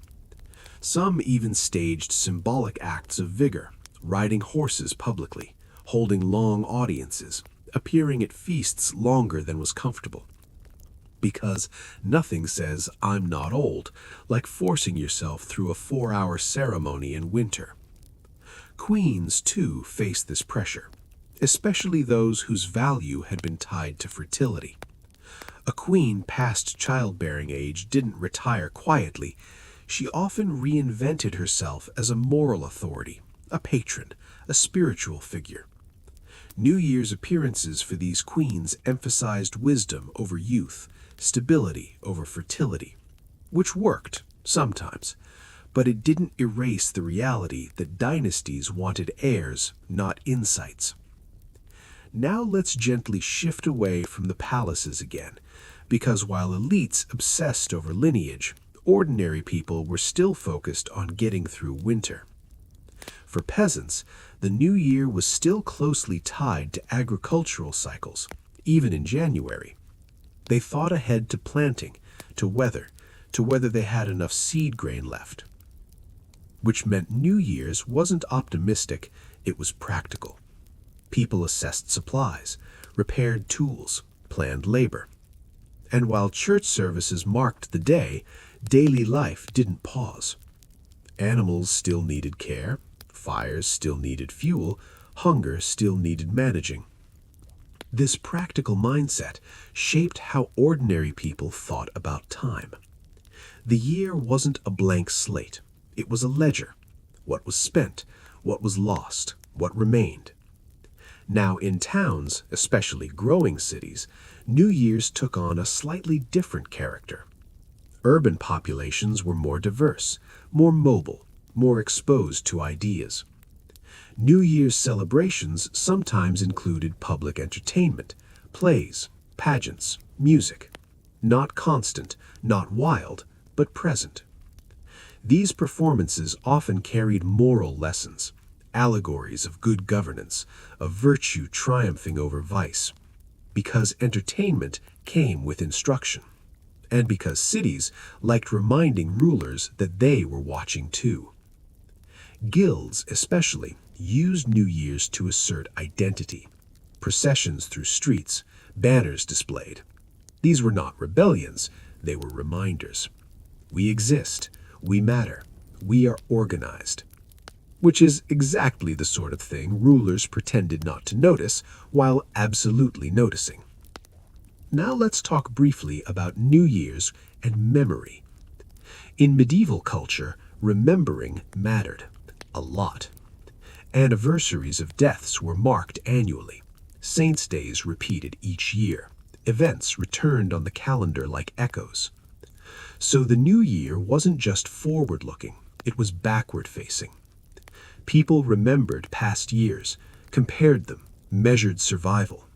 Some even staged symbolic acts of vigor, riding horses publicly, holding long audiences, appearing at feasts longer than was comfortable. Because nothing says, "I'm not old," like forcing yourself through a 4-hour ceremony in winter. Queens, too, faced this pressure, especially those whose value had been tied to fertility. A queen past childbearing age didn't retire quietly. She often reinvented herself as a moral authority, a patron, a spiritual figure. New Year's appearances for these queens emphasized wisdom over youth, stability over fertility, which worked, sometimes, but it didn't erase the reality that dynasties wanted heirs, not insights. Now let's gently shift away from the palaces again, because while elites obsessed over lineage, ordinary people were still focused on getting through winter. For peasants, the new year was still closely tied to agricultural cycles, even in January. They thought ahead to planting, to whether they had enough seed grain left. Which meant New Year's wasn't optimistic, it was practical. People assessed supplies, repaired tools, planned labor. And while church services marked the day, daily life didn't pause. Animals still needed care, fires still needed fuel, hunger still needed managing. This practical mindset shaped how ordinary people thought about time. The year wasn't a blank slate. It was a ledger. What was spent, what was lost, what remained. Now in towns, especially growing cities, New Year's took on a slightly different character. Urban populations were more diverse, more mobile, more exposed to ideas. New Year's celebrations sometimes included public entertainment, plays, pageants, music. Not constant, not wild, but present. These performances often carried moral lessons, allegories of good governance, of virtue triumphing over vice, because entertainment came with instruction, and because cities liked reminding rulers that they were watching too. Guilds, especially, used New Year's to assert identity. Processions through streets, banners displayed. These were not rebellions, they were reminders. We exist, we matter, we are organized. Which is exactly the sort of thing rulers pretended not to notice while absolutely noticing. Now let's talk briefly about New Year's and memory. In medieval culture, remembering mattered a lot. Anniversaries of deaths were marked annually. Saints' days repeated each year. Events returned on the calendar like echoes. So the new year wasn't just forward-looking, it was backward-facing. People remembered past years, compared them, measured survival.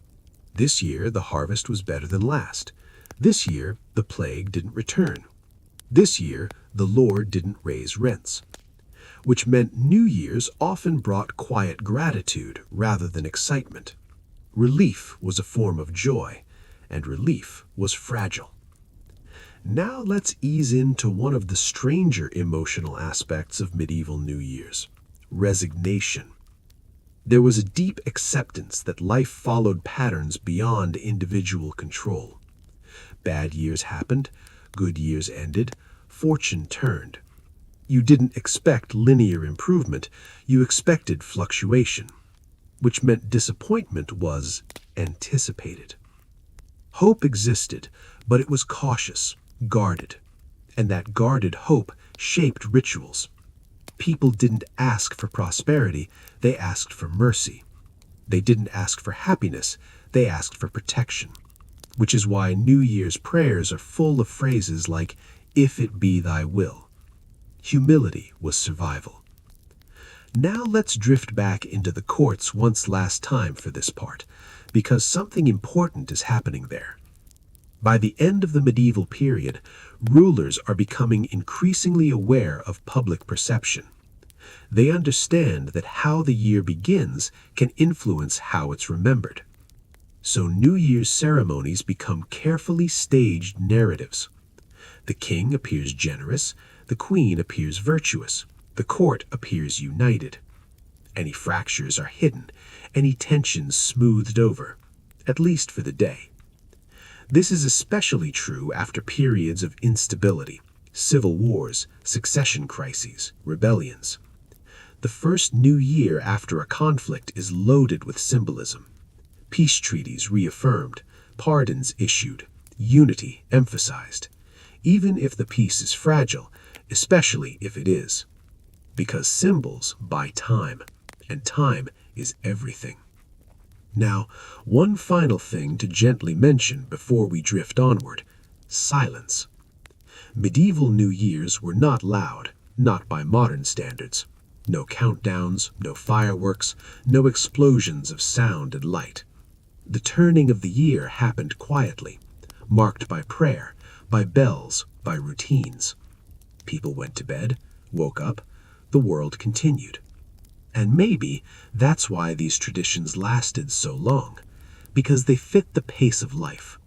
This year, the harvest was better than last. This year, the plague didn't return. This year, the Lord didn't raise rents. Which meant New Year's often brought quiet gratitude rather than excitement. Relief was a form of joy, and relief was fragile. Now let's ease into one of the stranger emotional aspects of medieval New Year's: resignation. There was a deep acceptance that life followed patterns beyond individual control. Bad years happened, good years ended, fortune turned. You didn't expect linear improvement, you expected fluctuation, which meant disappointment was anticipated. Hope existed, but it was cautious, guarded, and that guarded hope shaped rituals. People didn't ask for prosperity, they asked for mercy. They didn't ask for happiness, they asked for protection. Which is why New Year's prayers are full of phrases like, "If it be thy will." Humility was survival. Now let's drift back into the courts once last time for this part, because something important is happening there. By the end of the medieval period, rulers are becoming increasingly aware of public perception. They understand that how the year begins can influence how it's remembered. So New Year's ceremonies become carefully staged narratives. The king appears generous, the queen appears virtuous, the court appears united. Any fractures are hidden, any tensions smoothed over, at least for the day. This is especially true after periods of instability, civil wars, succession crises, rebellions. The first new year after a conflict is loaded with symbolism. Peace treaties reaffirmed, pardons issued, unity emphasized, even if the peace is fragile, especially if it is. Because symbols buy time, and time is everything. Now, one final thing to gently mention before we drift onward: silence. Medieval New Years were not loud, not by modern standards. No countdowns, no fireworks, no explosions of sound and light. The turning of the year happened quietly, marked by prayer, by bells, by routines. People went to bed, woke up, the world continued. And maybe that's why these traditions lasted so long, because they fit the pace of life.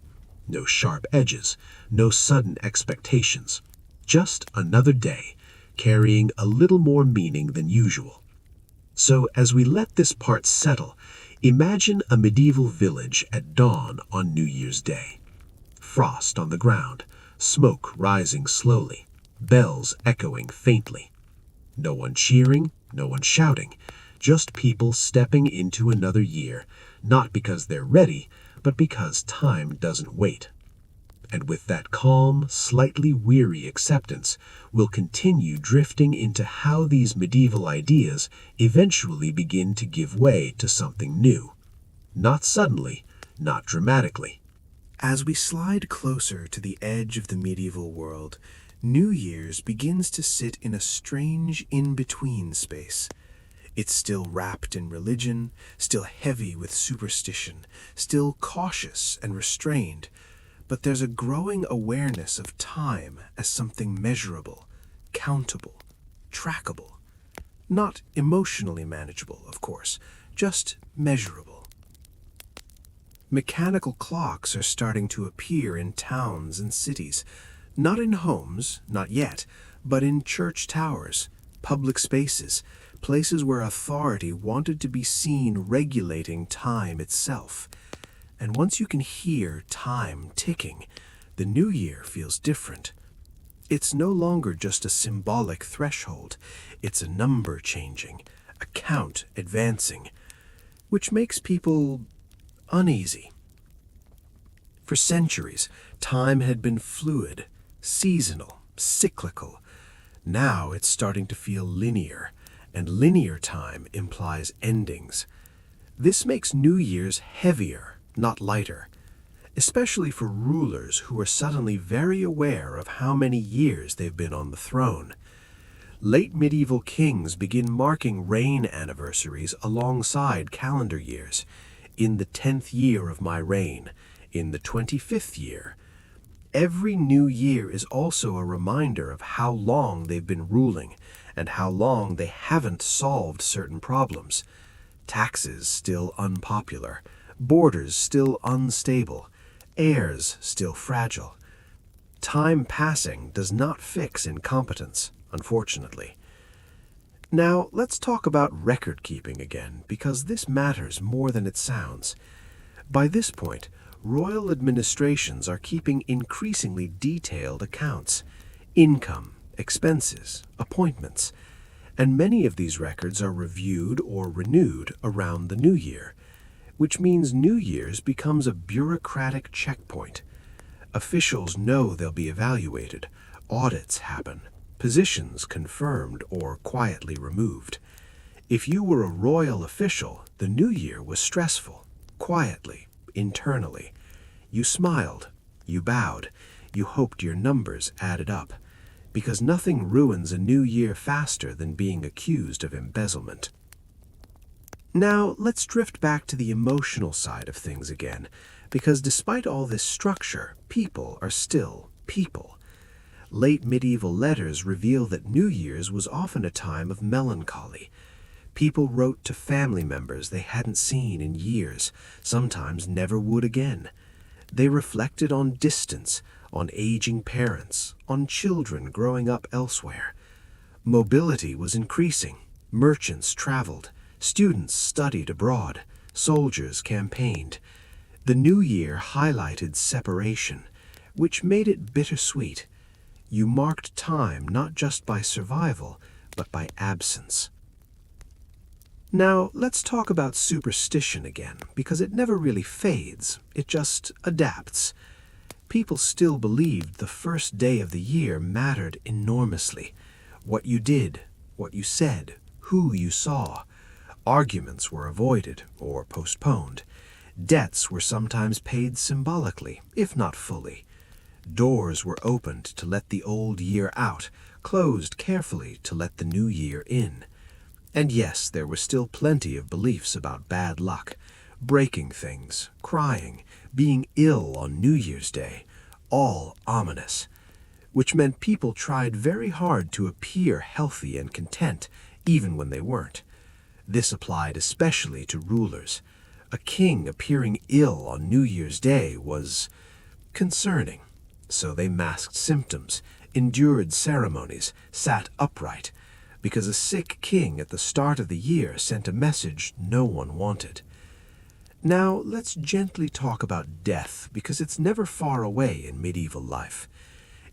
No sharp edges, no sudden expectations, just another day, carrying a little more meaning than usual. So as we let this part settle, Imagine a medieval village at dawn on New Year's Day. Frost on the ground, smoke rising slowly, bells echoing faintly. No one cheering, no one shouting, just people stepping into another year, not because they're ready, but because time doesn't wait. And with that calm, slightly weary acceptance, we'll continue drifting into how these medieval ideas eventually begin to give way to something new. Not suddenly, not dramatically. As we slide closer to the edge of the medieval world, New Year's begins to sit in a strange in-between space. It's still wrapped in religion, still heavy with superstition, still cautious and restrained, but there's a growing awareness of time as something measurable, countable, trackable. Not emotionally manageable, of course, just measurable. Mechanical clocks are starting to appear in towns and cities, not in homes, not yet, but in church towers, public spaces, places where authority wanted to be seen regulating time itself. And once you can hear time ticking, the new year feels different. It's no longer just a symbolic threshold, it's a number changing, a count advancing, which makes people uneasy. For centuries, time had been fluid, seasonal, cyclical. Now it's starting to feel linear, and linear time implies endings. This makes New Year's heavier, not lighter, especially for rulers who are suddenly very aware of how many years they've been on the throne. Late medieval kings begin marking reign anniversaries alongside calendar years. In the 10th year of my reign, in the 25th year. Every new year is also a reminder of how long they've been ruling and how long they haven't solved certain problems. Taxes still unpopular, borders still unstable, heirs still fragile. Time passing does not fix incompetence, unfortunately. Now, let's talk about record keeping again, because this matters more than it sounds. By this point, royal administrations are keeping increasingly detailed accounts, income, expenses, appointments, and many of these records are reviewed or renewed around the new year, which means New Year's becomes a bureaucratic checkpoint. Officials know they'll be evaluated, audits happen, positions confirmed or quietly removed. If you were a royal official, the new year was stressful, quietly, internally. You smiled, you bowed, you hoped your numbers added up, because nothing ruins a new year faster than being accused of embezzlement. Now, let's drift back to the emotional side of things again, because despite all this structure, people are still people. Late medieval letters reveal that New Year's was often a time of melancholy. People wrote to family members they hadn't seen in years, sometimes never would again. They reflected on distance, on aging parents, on children growing up elsewhere. Mobility was increasing. Merchants traveled. Students studied abroad. Soldiers campaigned. The new year highlighted separation, which made it bittersweet. You marked time not just by survival, but by absence. Now, let's talk about superstition again, because it never really fades, it just adapts. People still believed the first day of the year mattered enormously. What you did, what you said, who you saw. Arguments were avoided or postponed. Debts were sometimes paid symbolically, if not fully. Doors were opened to let the old year out, closed carefully to let the new year in. And yes, there were still plenty of beliefs about bad luck, breaking things, crying, being ill on New Year's Day, all ominous, which meant people tried very hard to appear healthy and content, even when they weren't. This applied especially to rulers. A king appearing ill on New Year's Day was concerning. So they masked symptoms, endured ceremonies, sat upright, because a sick king at the start of the year sent a message no one wanted. Now, let's gently talk about death, because it's never far away in medieval life.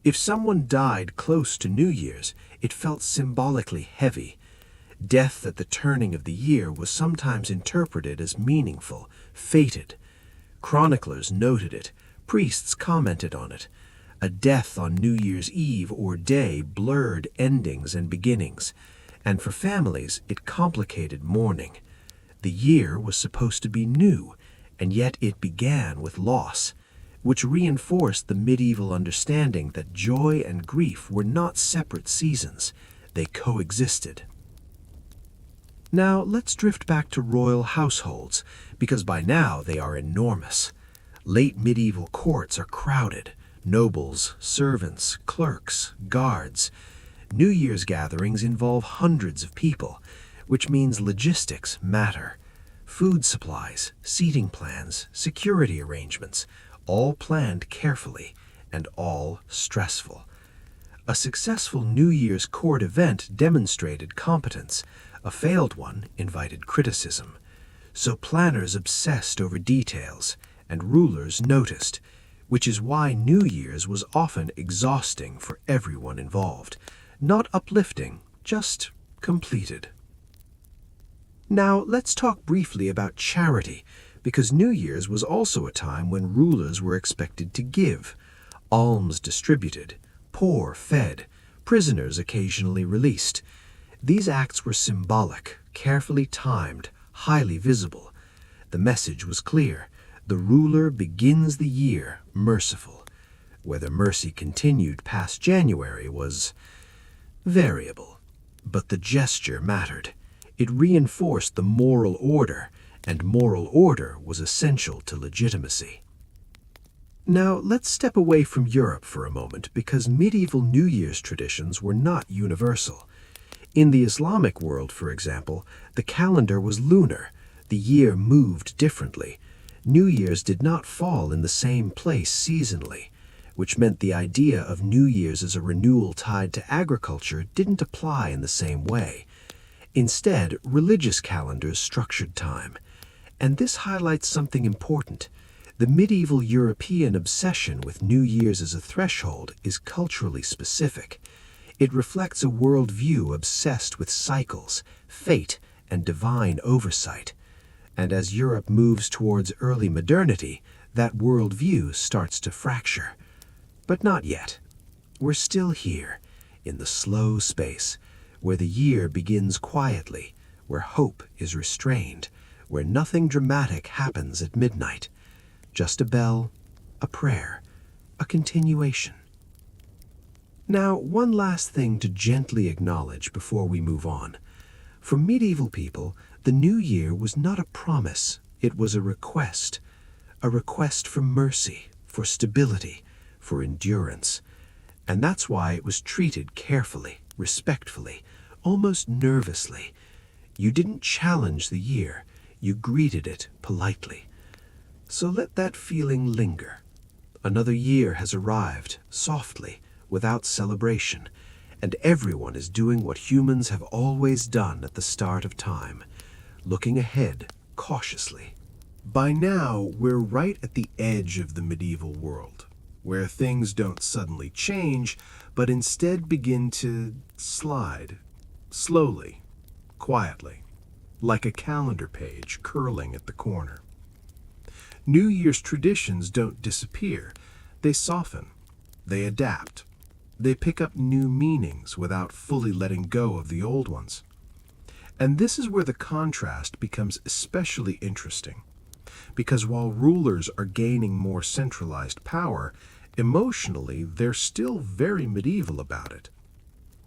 If someone died close to New Year's, it felt symbolically heavy. Death at the turning of the year was sometimes interpreted as meaningful, fated. Chroniclers noted it, priests commented on it. A death on New Year's Eve or day blurred endings and beginnings, and for families it complicated mourning. The year was supposed to be new, and yet it began with loss, which reinforced the medieval understanding that joy and grief were not separate seasons. They coexisted. Now let's drift back to royal households, because by now they are enormous. Late medieval courts are crowded. Nobles, servants, clerks, guards. New Year's gatherings involve hundreds of people, which means logistics matter. Food supplies, seating plans, security arrangements, all planned carefully and all stressful. A successful New Year's court event demonstrated competence. A failed one invited criticism. So planners obsessed over details, and rulers noticed, which is why New Year's was often exhausting for everyone involved. Not uplifting, just completed. Now let's talk briefly about charity, because New Year's was also a time when rulers were expected to give. Alms distributed, poor fed, prisoners occasionally released. These acts were symbolic, carefully timed, highly visible. The message was clear. The ruler begins the year merciful. Whether mercy continued past January was variable, but the gesture mattered. It reinforced the moral order, and moral order was essential to legitimacy. Now, let's step away from Europe for a moment, because medieval New Year's traditions were not universal. In the Islamic world, for example, the calendar was lunar. The year moved differently. New Year's did not fall in the same place seasonally, which meant the idea of New Year's as a renewal tied to agriculture didn't apply in the same way. Instead, religious calendars structured time. And this highlights something important. The medieval European obsession with New Year's as a threshold is culturally specific. It reflects a worldview obsessed with cycles, fate, and divine oversight. And as Europe moves towards early modernity, that worldview starts to fracture. But not yet. We're still here, in the slow space, where the year begins quietly, where hope is restrained, where nothing dramatic happens at midnight. Just a bell, a prayer, a continuation. Now, one last thing to gently acknowledge before we move on. For medieval people, the new year was not a promise, it was a request for mercy, for stability, for endurance. And that's why it was treated carefully, respectfully, almost nervously. You didn't challenge the year, you greeted it politely. So let that feeling linger. Another year has arrived, softly, without celebration, and everyone is doing what humans have always done at the start of time, looking ahead cautiously. By now, we're right at the edge of the medieval world, where things don't suddenly change, but instead begin to slide, slowly, quietly, like a calendar page curling at the corner. New Year's traditions don't disappear, they soften, they adapt, they pick up new meanings without fully letting go of the old ones. And this is where the contrast becomes especially interesting, because while rulers are gaining more centralized power, emotionally they're still very medieval about it.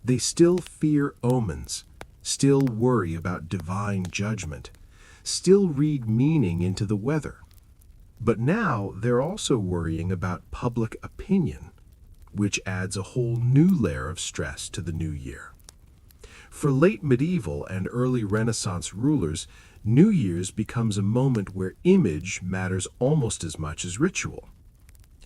They still fear omens, still worry about divine judgment, still read meaning into the weather. But now they're also worrying about public opinion, which adds a whole new layer of stress to the new year. For late medieval and early Renaissance rulers, New Year's becomes a moment where image matters almost as much as ritual.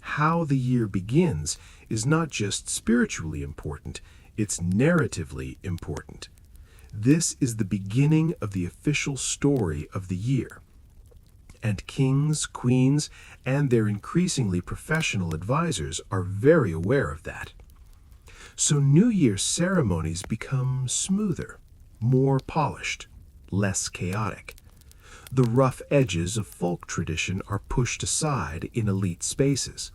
How the year begins is not just spiritually important, it's narratively important. This is the beginning of the official story of the year. And kings, queens, and their increasingly professional advisors are very aware of that. So New Year's ceremonies become smoother, more polished, less chaotic. The rough edges of folk tradition are pushed aside in elite spaces.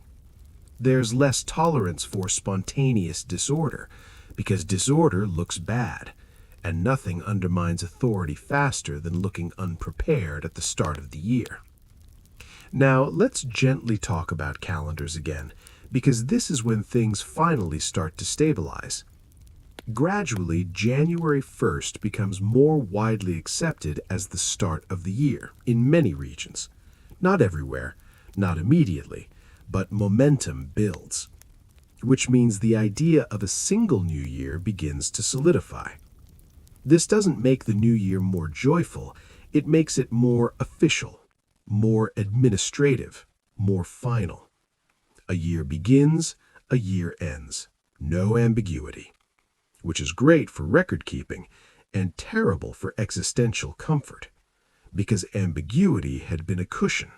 There's less tolerance for spontaneous disorder, because disorder looks bad, and nothing undermines authority faster than looking unprepared at the start of the year. Now, let's gently talk about calendars again, because this is when things finally start to stabilize. Gradually, January 1st becomes more widely accepted as the start of the year in many regions. Not everywhere, not immediately, but momentum builds, which means the idea of a single new year begins to solidify. This doesn't make the new year more joyful, it makes it more official, more administrative, more final. A year begins, a year ends. No ambiguity. Which is great for record-keeping and terrible for existential comfort, because ambiguity had been a cushion.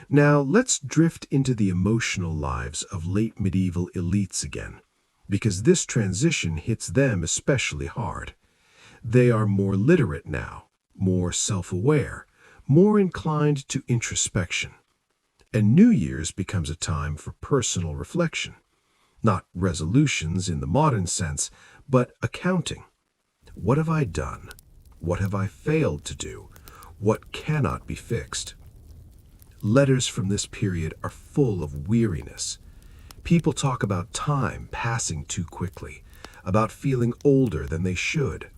Now let's drift into the emotional lives of late medieval elites again, because this transition hits them especially hard. They are more literate now, more self-aware, more inclined to introspection. And New Year's becomes a time for personal reflection. Not resolutions in the modern sense, but accounting. What have I done? What have I failed to do? What cannot be fixed? Letters from this period are full of weariness. People talk about time passing too quickly, about feeling older than they should,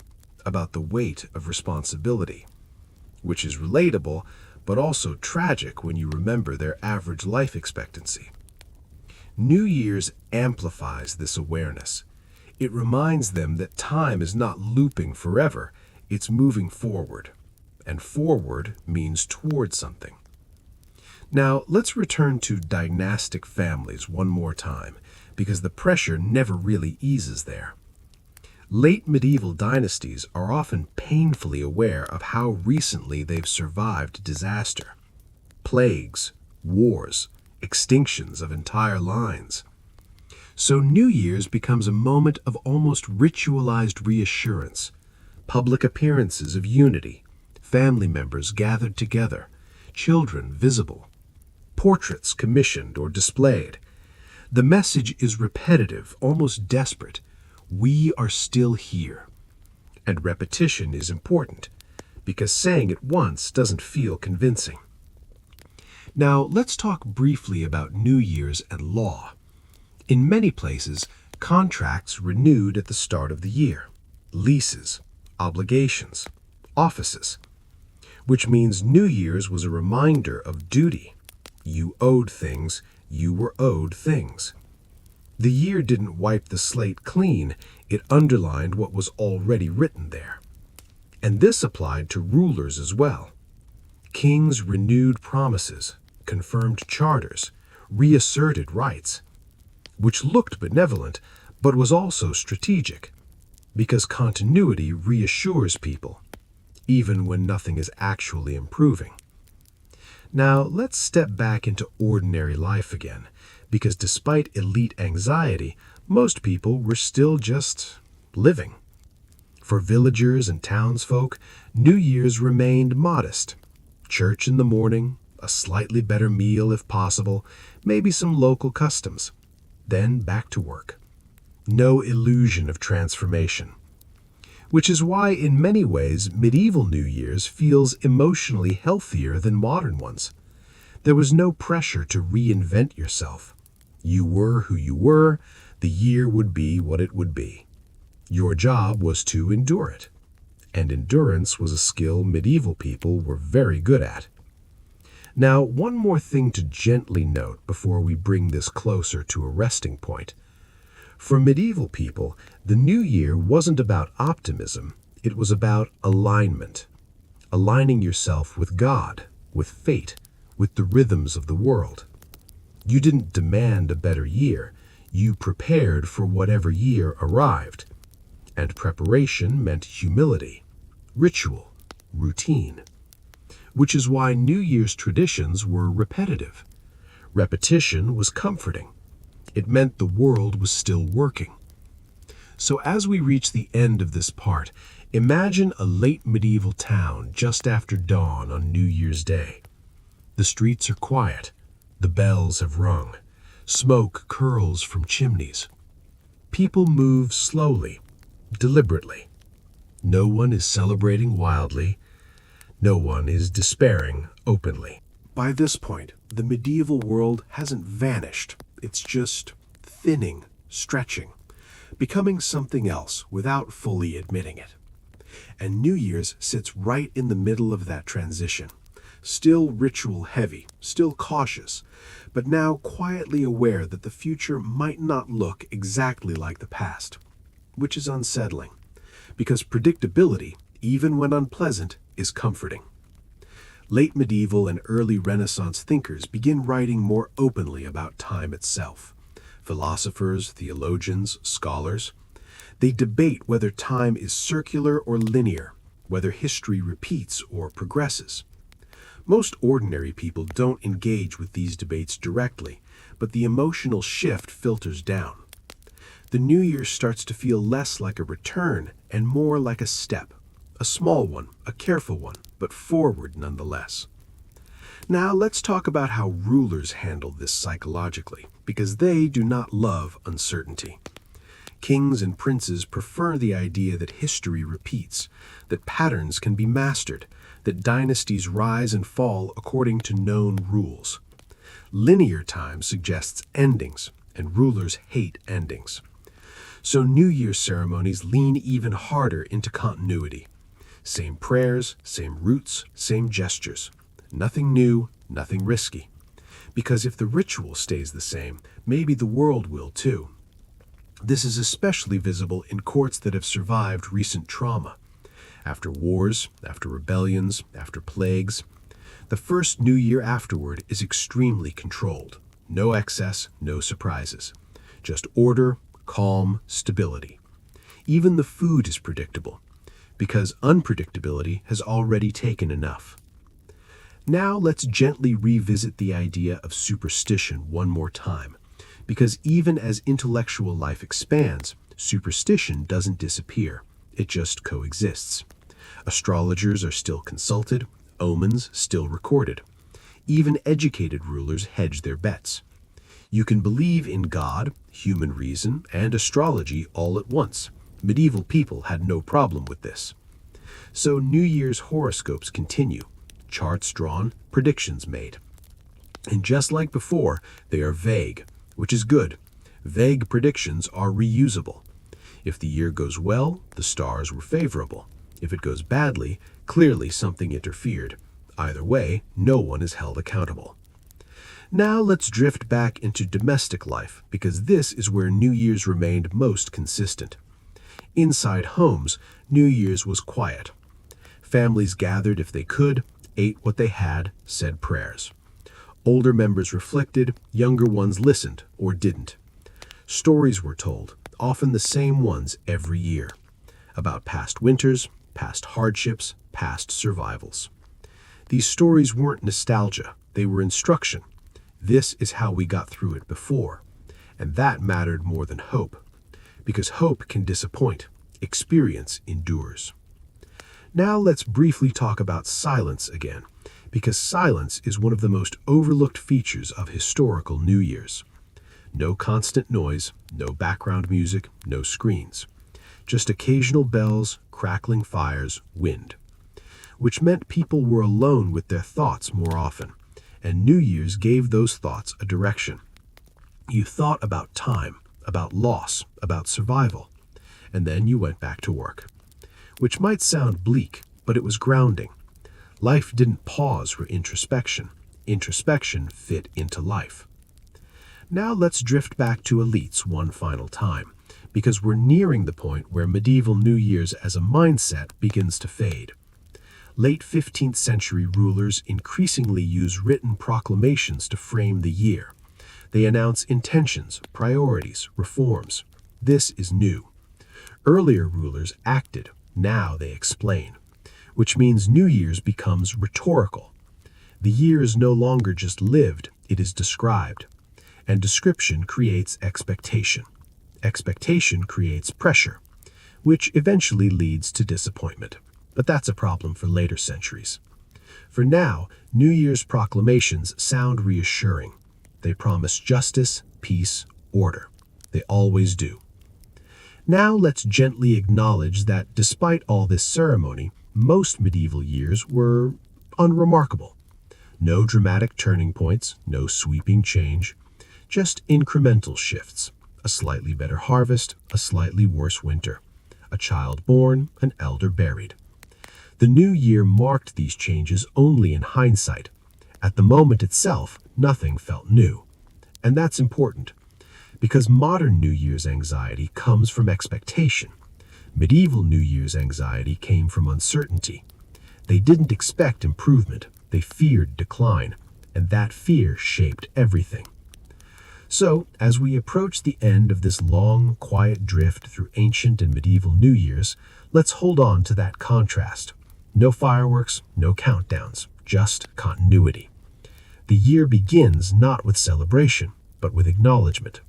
about the weight of responsibility, which is relatable, but also tragic when you remember their average life expectancy. New Year's amplifies this awareness. It reminds them that time is not looping forever, it's moving forward. And forward means toward something. Now, let's return to dynastic families one more time, because the pressure never really eases there. Late medieval dynasties are often painfully aware of how recently they've survived disaster. Plagues, wars, extinctions of entire lines. So New Year's becomes a moment of almost ritualized reassurance, public appearances of unity, family members gathered together, children visible, portraits commissioned or displayed. The message is repetitive, almost desperate. We are still here. And repetition is important, because saying it once doesn't feel convincing. Now, let's talk briefly about New Year's and law. In many places, contracts renewed at the start of the year, leases, obligations, offices, which means New Year's was a reminder of duty. You owed things, you were owed things. The year didn't wipe the slate clean, it underlined what was already written there. And this applied to rulers as well. Kings renewed promises, confirmed charters, reasserted rights, which looked benevolent, but was also strategic, because continuity reassures people, even when nothing is actually improving. Now, let's step back into ordinary life again, because despite elite anxiety, most people were still just living. For villagers and townsfolk, New Year's remained modest. Church in the morning, a slightly better meal if possible, maybe some local customs. Then back to work. No illusion of transformation. Which is why, in many ways, medieval New Year's feels emotionally healthier than modern ones. There was no pressure to reinvent yourself. You were who you were, the year would be what it would be. Your job was to endure it. And endurance was a skill medieval people were very good at. Now, one more thing to gently note before we bring this closer to a resting point. For medieval people, the new year wasn't about optimism, it was about alignment. Aligning yourself with God, with fate, with the rhythms of the world. You didn't demand a better year, you prepared for whatever year arrived. And preparation meant humility, ritual, routine. which is why New Year's traditions were repetitive. Repetition was comforting. It meant the world was still working. So as we reach the end of this part, imagine a late medieval town just after dawn on New Year's Day. The streets are quiet. The bells have rung. Smoke curls from chimneys. People move slowly, deliberately. No one is celebrating wildly. No one is despairing openly. By this point, the medieval world hasn't vanished. It's just thinning, stretching, becoming something else without fully admitting it. And New Year's sits right in the middle of that transition. Still ritual heavy, still cautious, but now quietly aware that the future might not look exactly like the past, which is unsettling, because predictability, even when unpleasant, is comforting. Late medieval and early Renaissance thinkers begin writing more openly about time itself. Philosophers, theologians, scholars, they debate whether time is circular or linear, whether history repeats or progresses. Most ordinary people don't engage with these debates directly, but the emotional shift filters down. The New Year starts to feel less like a return and more like a step, a small one, a careful one, but forward nonetheless. Now let's talk about how rulers handle this psychologically, because they do not love uncertainty. Kings and princes prefer the idea that history repeats, that patterns can be mastered, that dynasties rise and fall according to known rules. Linear time suggests endings, and rulers hate endings. So New Year's ceremonies lean even harder into continuity. Same prayers, same roots, same gestures. Nothing new, nothing risky. Because if the ritual stays the same, maybe the world will too. This is especially visible in courts that have survived recent trauma. After wars, after rebellions, after plagues, the first New Year afterward is extremely controlled. No excess, no surprises. Just order, calm, stability. Even the food is predictable, because unpredictability has already taken enough. Now let's gently revisit the idea of superstition one more time, because even as intellectual life expands, superstition doesn't disappear. It just coexists. Astrologers are still consulted, omens still recorded. Even educated rulers hedge their bets. You can believe in God, human reason, and astrology all at once. Medieval people had no problem with this. So New Year's horoscopes continue. Charts drawn, predictions made. And just like before, they are vague, which is good. Vague predictions are reusable. If the year goes well, the stars were favorable. If it goes badly, clearly something interfered. Either way, no one is held accountable. Now let's drift back into domestic life, because this is where New Year's remained most consistent. Inside homes, New Year's was quiet. Families gathered if they could, ate what they had, said prayers. Older members reflected, younger ones listened or didn't. Stories were told, often the same ones every year, about past winters, past hardships, past survivals. These stories weren't nostalgia, they were instruction. This is how we got through it before, and that mattered more than hope, because hope can disappoint, experience endures. Now let's briefly talk about silence again, because silence is one of the most overlooked features of historical New Year's. No constant noise, no background music, no screens. Just occasional bells, crackling fires, wind. Which meant people were alone with their thoughts more often, and New Year's gave those thoughts a direction. You thought about time, about loss, about survival, and then you went back to work. Which might sound bleak, but it was grounding. Life didn't pause for introspection. Introspection fit into life. Now let's drift back to elites one final time, because we're nearing the point where medieval New Year's as a mindset begins to fade. Late 15th century rulers increasingly use written proclamations to frame the year. They announce intentions, priorities, reforms. This is new. Earlier rulers acted, now they explain, which means New Year's becomes rhetorical. The year is no longer just lived, it is described. And description creates expectation. Expectation creates pressure, which eventually leads to disappointment. But that's a problem for later centuries. For now, New Year's proclamations sound reassuring. They promise justice, peace, order. They always do. Now let's gently acknowledge that despite all this ceremony, most medieval years were unremarkable. No dramatic turning points, no sweeping change, just incremental shifts. A slightly better harvest, a slightly worse winter. A child born, an elder buried. The new year marked these changes only in hindsight. At the moment itself, nothing felt new. And that's important, because modern New Year's anxiety comes from expectation. Medieval New Year's anxiety came from uncertainty. They didn't expect improvement, they feared decline, and that fear shaped everything. So, as we approach the end of this long, quiet drift through ancient and medieval New Year's, let's hold on to that contrast. No fireworks, no countdowns, just continuity. The year begins not with celebration, but with acknowledgement.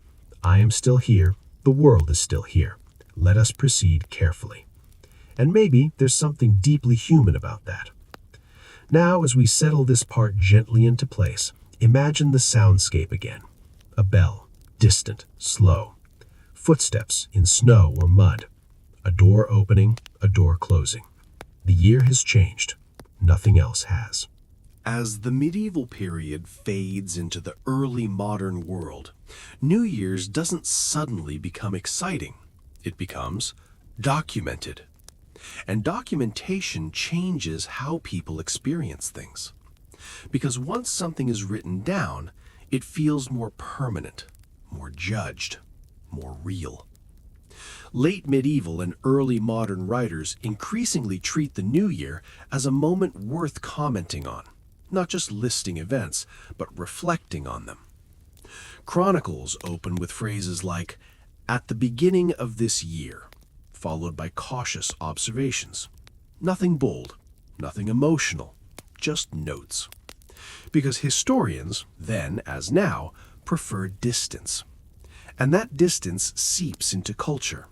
I am still here, the world is still here. Let us proceed carefully. And maybe there's something deeply human about that. Now, as we settle this part gently into place, imagine the soundscape again. A bell, distant, slow. Footsteps in snow or mud. A door opening, a door closing. The year has changed. Nothing else has. As the medieval period fades into the early modern world, New Year's doesn't suddenly become exciting. It becomes documented. And documentation changes how people experience things. Because once something is written down, it feels more permanent, more judged, more real. Late medieval and early modern writers increasingly treat the new year as a moment worth commenting on, not just listing events, but reflecting on them. Chronicles open with phrases like, "At the beginning of this year," followed by cautious observations. Nothing bold, nothing emotional, just notes. Because historians, then as now, prefer distance. And that distance seeps into culture.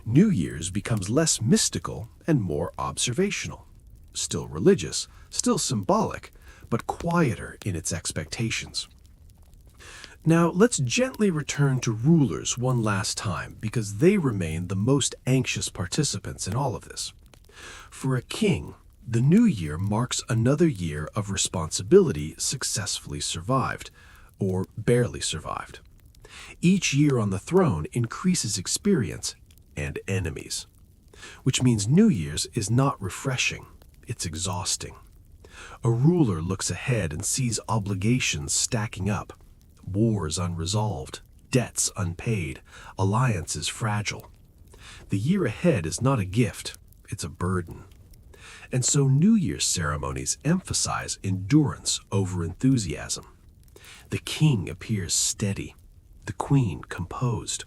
New Year's becomes less mystical and more observational. Still religious, still symbolic, but quieter in its expectations. Now, let's gently return to rulers one last time, because they remain the most anxious participants in all of this. For a king, the new year marks another year of responsibility successfully survived, or barely survived. Each year on the throne increases experience and enemies, which means New Year's is not refreshing, it's exhausting. A ruler looks ahead and sees obligations stacking up, wars unresolved, debts unpaid, alliances fragile. The year ahead is not a gift, it's a burden. And so New Year's ceremonies emphasize endurance over enthusiasm. The king appears steady, the queen composed.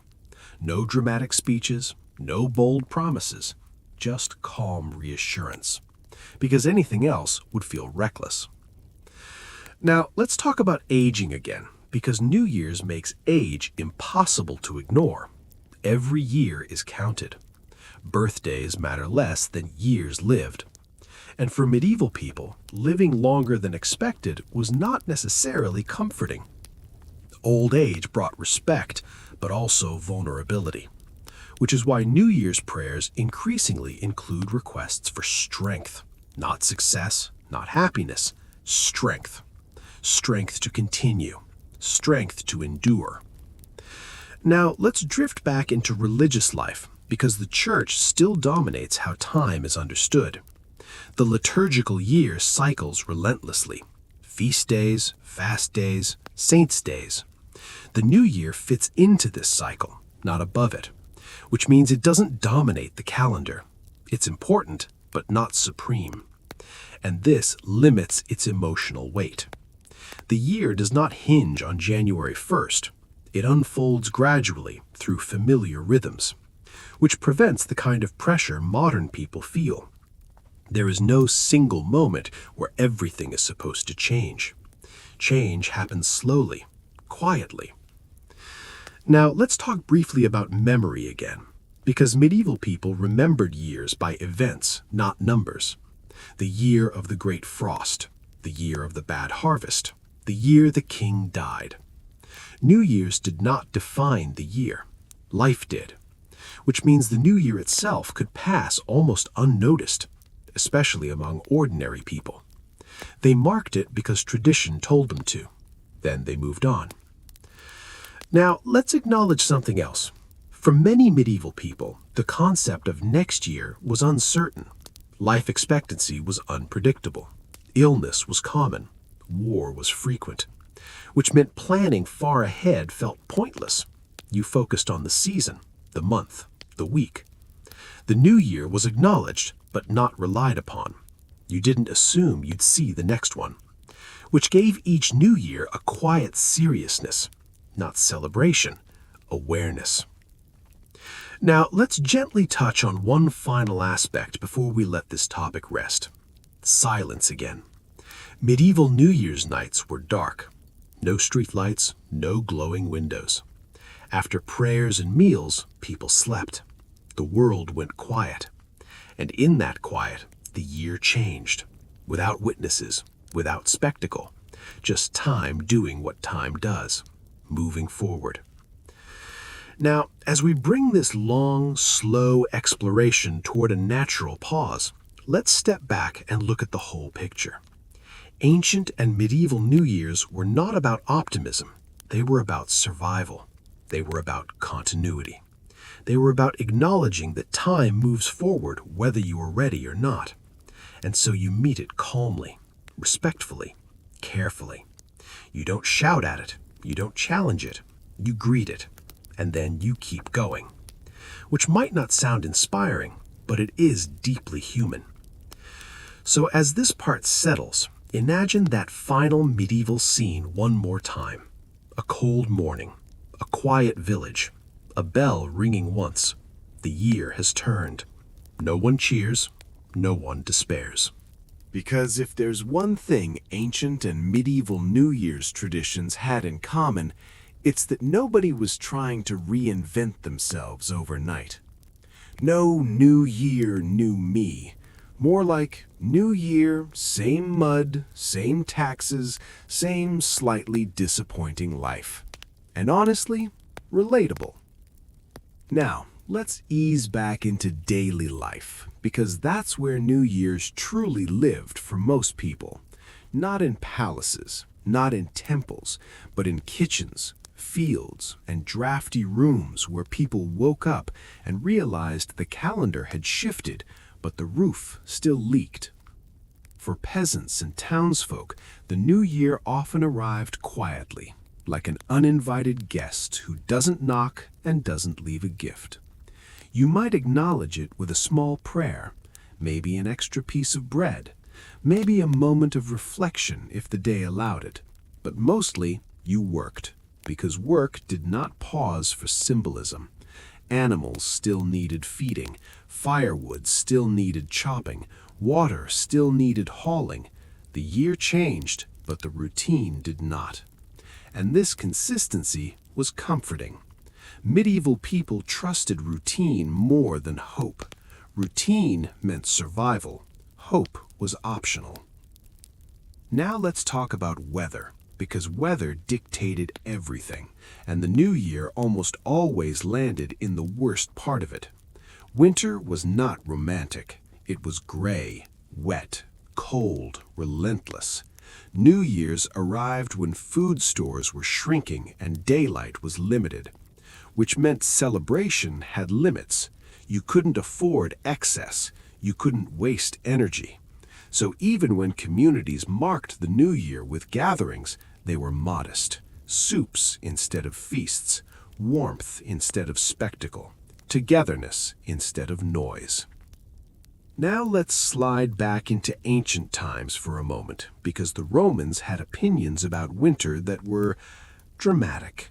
No dramatic speeches, no bold promises, just calm reassurance. Because anything else would feel reckless. Now, let's talk about aging again, because New Year's makes age impossible to ignore. Every year is counted. Birthdays matter less than years lived. And for medieval people, living longer than expected was not necessarily comforting. Old age brought respect, but also vulnerability, which is why New Year's prayers increasingly include requests for strength. Not success, not happiness, strength. Strength to continue, strength to endure. Now, let's drift back into religious life, because the church still dominates how time is understood. The liturgical year cycles relentlessly. Feast days, fast days, saints' days. The new year fits into this cycle, not above it, which means it doesn't dominate the calendar. It's important, but not supreme. And this limits its emotional weight. The year does not hinge on January 1st. It unfolds gradually through familiar rhythms, which prevents the kind of pressure modern people feel. There is no single moment where everything is supposed to change. Change happens slowly, quietly. Now, let's talk briefly about memory again, because medieval people remembered years by events, not numbers. The year of the great frost, the year of the bad harvest, the year the king died. New Year's did not define the year. Life did, which means the new year itself could pass almost unnoticed, especially among ordinary people. They marked it because tradition told them to. Then they moved on. Now, let's acknowledge something else. For many medieval people, the concept of next year was uncertain. Life expectancy was unpredictable. Illness was common. War was frequent, which meant planning far ahead felt pointless. You focused on the season, the month, the week. The new year was acknowledged, but not relied upon. You didn't assume you'd see the next one, which gave each new year a quiet seriousness, not celebration, awareness. Now, let's gently touch on one final aspect before we let this topic rest. Silence again. Medieval New Year's nights were dark. No streetlights, no glowing windows. After prayers and meals, people slept. The world went quiet. And in that quiet, the year changed. Without witnesses, without spectacle. Just time doing what time does, moving forward. Now, as we bring this long, slow exploration toward a natural pause, let's step back and look at the whole picture. Ancient and medieval New Year's were not about optimism. They were about survival. They were about continuity. They were about acknowledging that time moves forward whether you are ready or not. And so you meet it calmly, respectfully, carefully. You don't shout at it. You don't challenge it. You greet it. And then you keep going. Which might not sound inspiring, but it is deeply human. So as this part settles, imagine that final medieval scene one more time. A cold morning, a quiet village, a bell ringing once. The year has turned. No one cheers, no one despairs. Because if there's one thing ancient and medieval New Year's traditions had in common, it's that nobody was trying to reinvent themselves overnight. No new year, new me. More like new year, same mud, same taxes, same slightly disappointing life. And honestly, relatable. Now, let's ease back into daily life, because that's where New Year's truly lived for most people. Not in palaces, not in temples, but in kitchens, fields, and drafty rooms where people woke up and realized the calendar had shifted, but the roof still leaked. For peasants and townsfolk, the new year often arrived quietly, like an uninvited guest who doesn't knock and doesn't leave a gift. You might acknowledge it with a small prayer, maybe an extra piece of bread, maybe a moment of reflection if the day allowed it, but mostly you worked, because work did not pause for symbolism. Animals still needed feeding, firewood still needed chopping, water still needed hauling. The year changed, but the routine did not. And this consistency was comforting. Medieval people trusted routine more than hope. Routine meant survival. Hope was optional. Now let's talk about weather, because weather dictated everything, and the new year almost always landed in the worst part of it. Winter was not romantic. It was gray, wet, cold, relentless. New Year's arrived when food stores were shrinking and daylight was limited, which meant celebration had limits. You couldn't afford excess. You couldn't waste energy. So even when communities marked the new year with gatherings, they were modest. Soups instead of feasts, warmth instead of spectacle, togetherness instead of noise. Now let's slide back into ancient times for a moment, because the Romans had opinions about winter that were dramatic.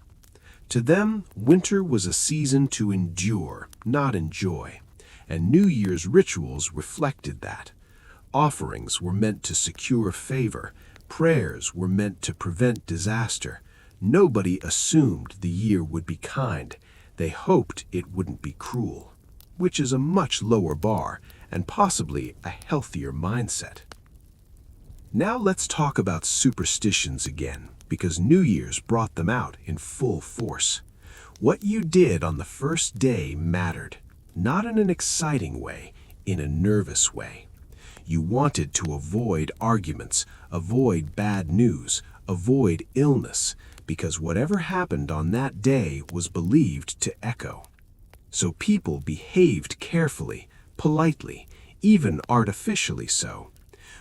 To them, winter was a season to endure, not enjoy, and New Year's rituals reflected that. Offerings were meant to secure favor. Prayers were meant to prevent disaster. Nobody assumed the year would be kind. They hoped it wouldn't be cruel, which is a much lower bar and possibly a healthier mindset. Now let's talk about superstitions again, because New Year's brought them out in full force. What you did on the first day mattered, not in an exciting way, in a nervous way. You wanted to avoid arguments, avoid bad news, avoid illness, because whatever happened on that day was believed to echo. So people behaved carefully, politely, even artificially so,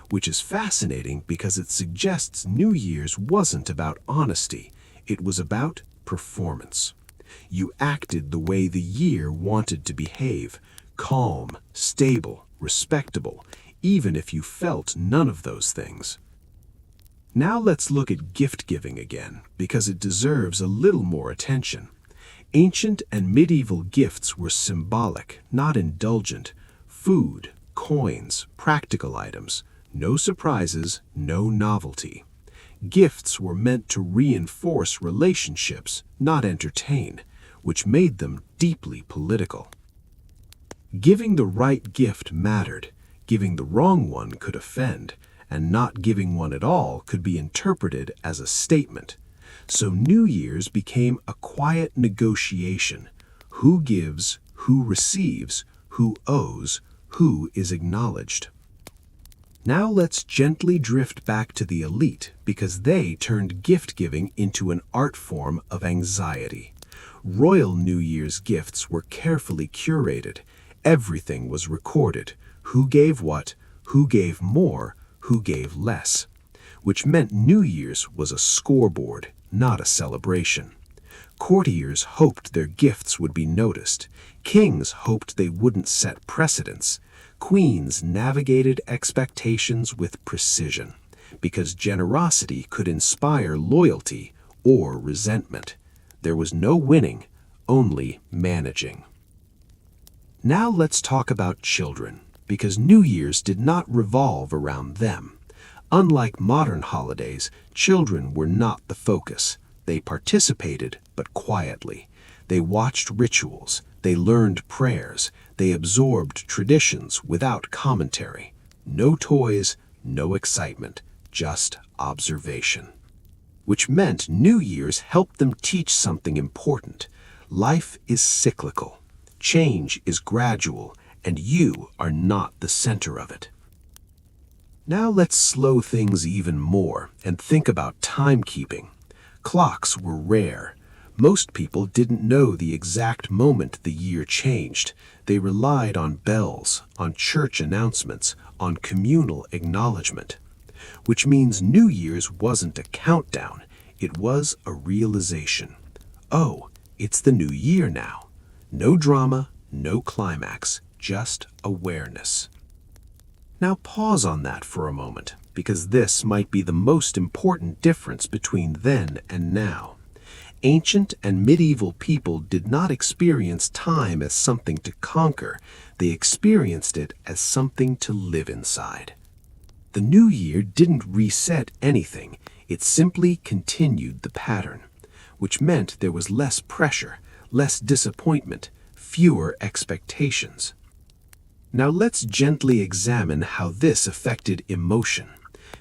which is fascinating because it suggests New Year's wasn't about honesty, it was about performance. You acted the way the year wanted to behave, calm, stable, respectable, even if you felt none of those things. Now let's look at gift-giving again, because it deserves a little more attention. Ancient and medieval gifts were symbolic, not indulgent. Food, coins, practical items. No surprises, no novelty. Gifts were meant to reinforce relationships, not entertain, which made them deeply political. Giving the right gift mattered. Giving the wrong one could offend, and not giving one at all could be interpreted as a statement. So New Year's became a quiet negotiation. Who gives, who receives, who owes, who is acknowledged. Now let's gently drift back to the elite, because they turned gift-giving into an art form of anxiety. Royal New Year's gifts were carefully curated. Everything was recorded. Who gave what, who gave more, who gave less, which meant New Year's was a scoreboard, not a celebration. Courtiers hoped their gifts would be noticed. Kings hoped they wouldn't set precedents. Queens navigated expectations with precision, because generosity could inspire loyalty or resentment. There was no winning, only managing. Now let's talk about children, because New Year's did not revolve around them. Unlike modern holidays, children were not the focus. They participated, but quietly. They watched rituals, they learned prayers, they absorbed traditions without commentary. No toys, no excitement, just observation. Which meant New Year's helped them teach something important. Life is cyclical. Change is gradual, and you are not the center of it. Now let's slow things even more and think about timekeeping. Clocks were rare. Most people didn't know the exact moment the year changed. They relied on bells, on church announcements, on communal acknowledgement. Which means New Year's wasn't a countdown, it was a realization. Oh, it's the new year now. No drama, no climax, just awareness. Now pause on that for a moment, because this might be the most important difference between then and now. Ancient and medieval people did not experience time as something to conquer, they experienced it as something to live inside. The new year didn't reset anything, it simply continued the pattern, which meant there was less pressure, less disappointment, fewer expectations. Now let's gently examine how this affected emotion.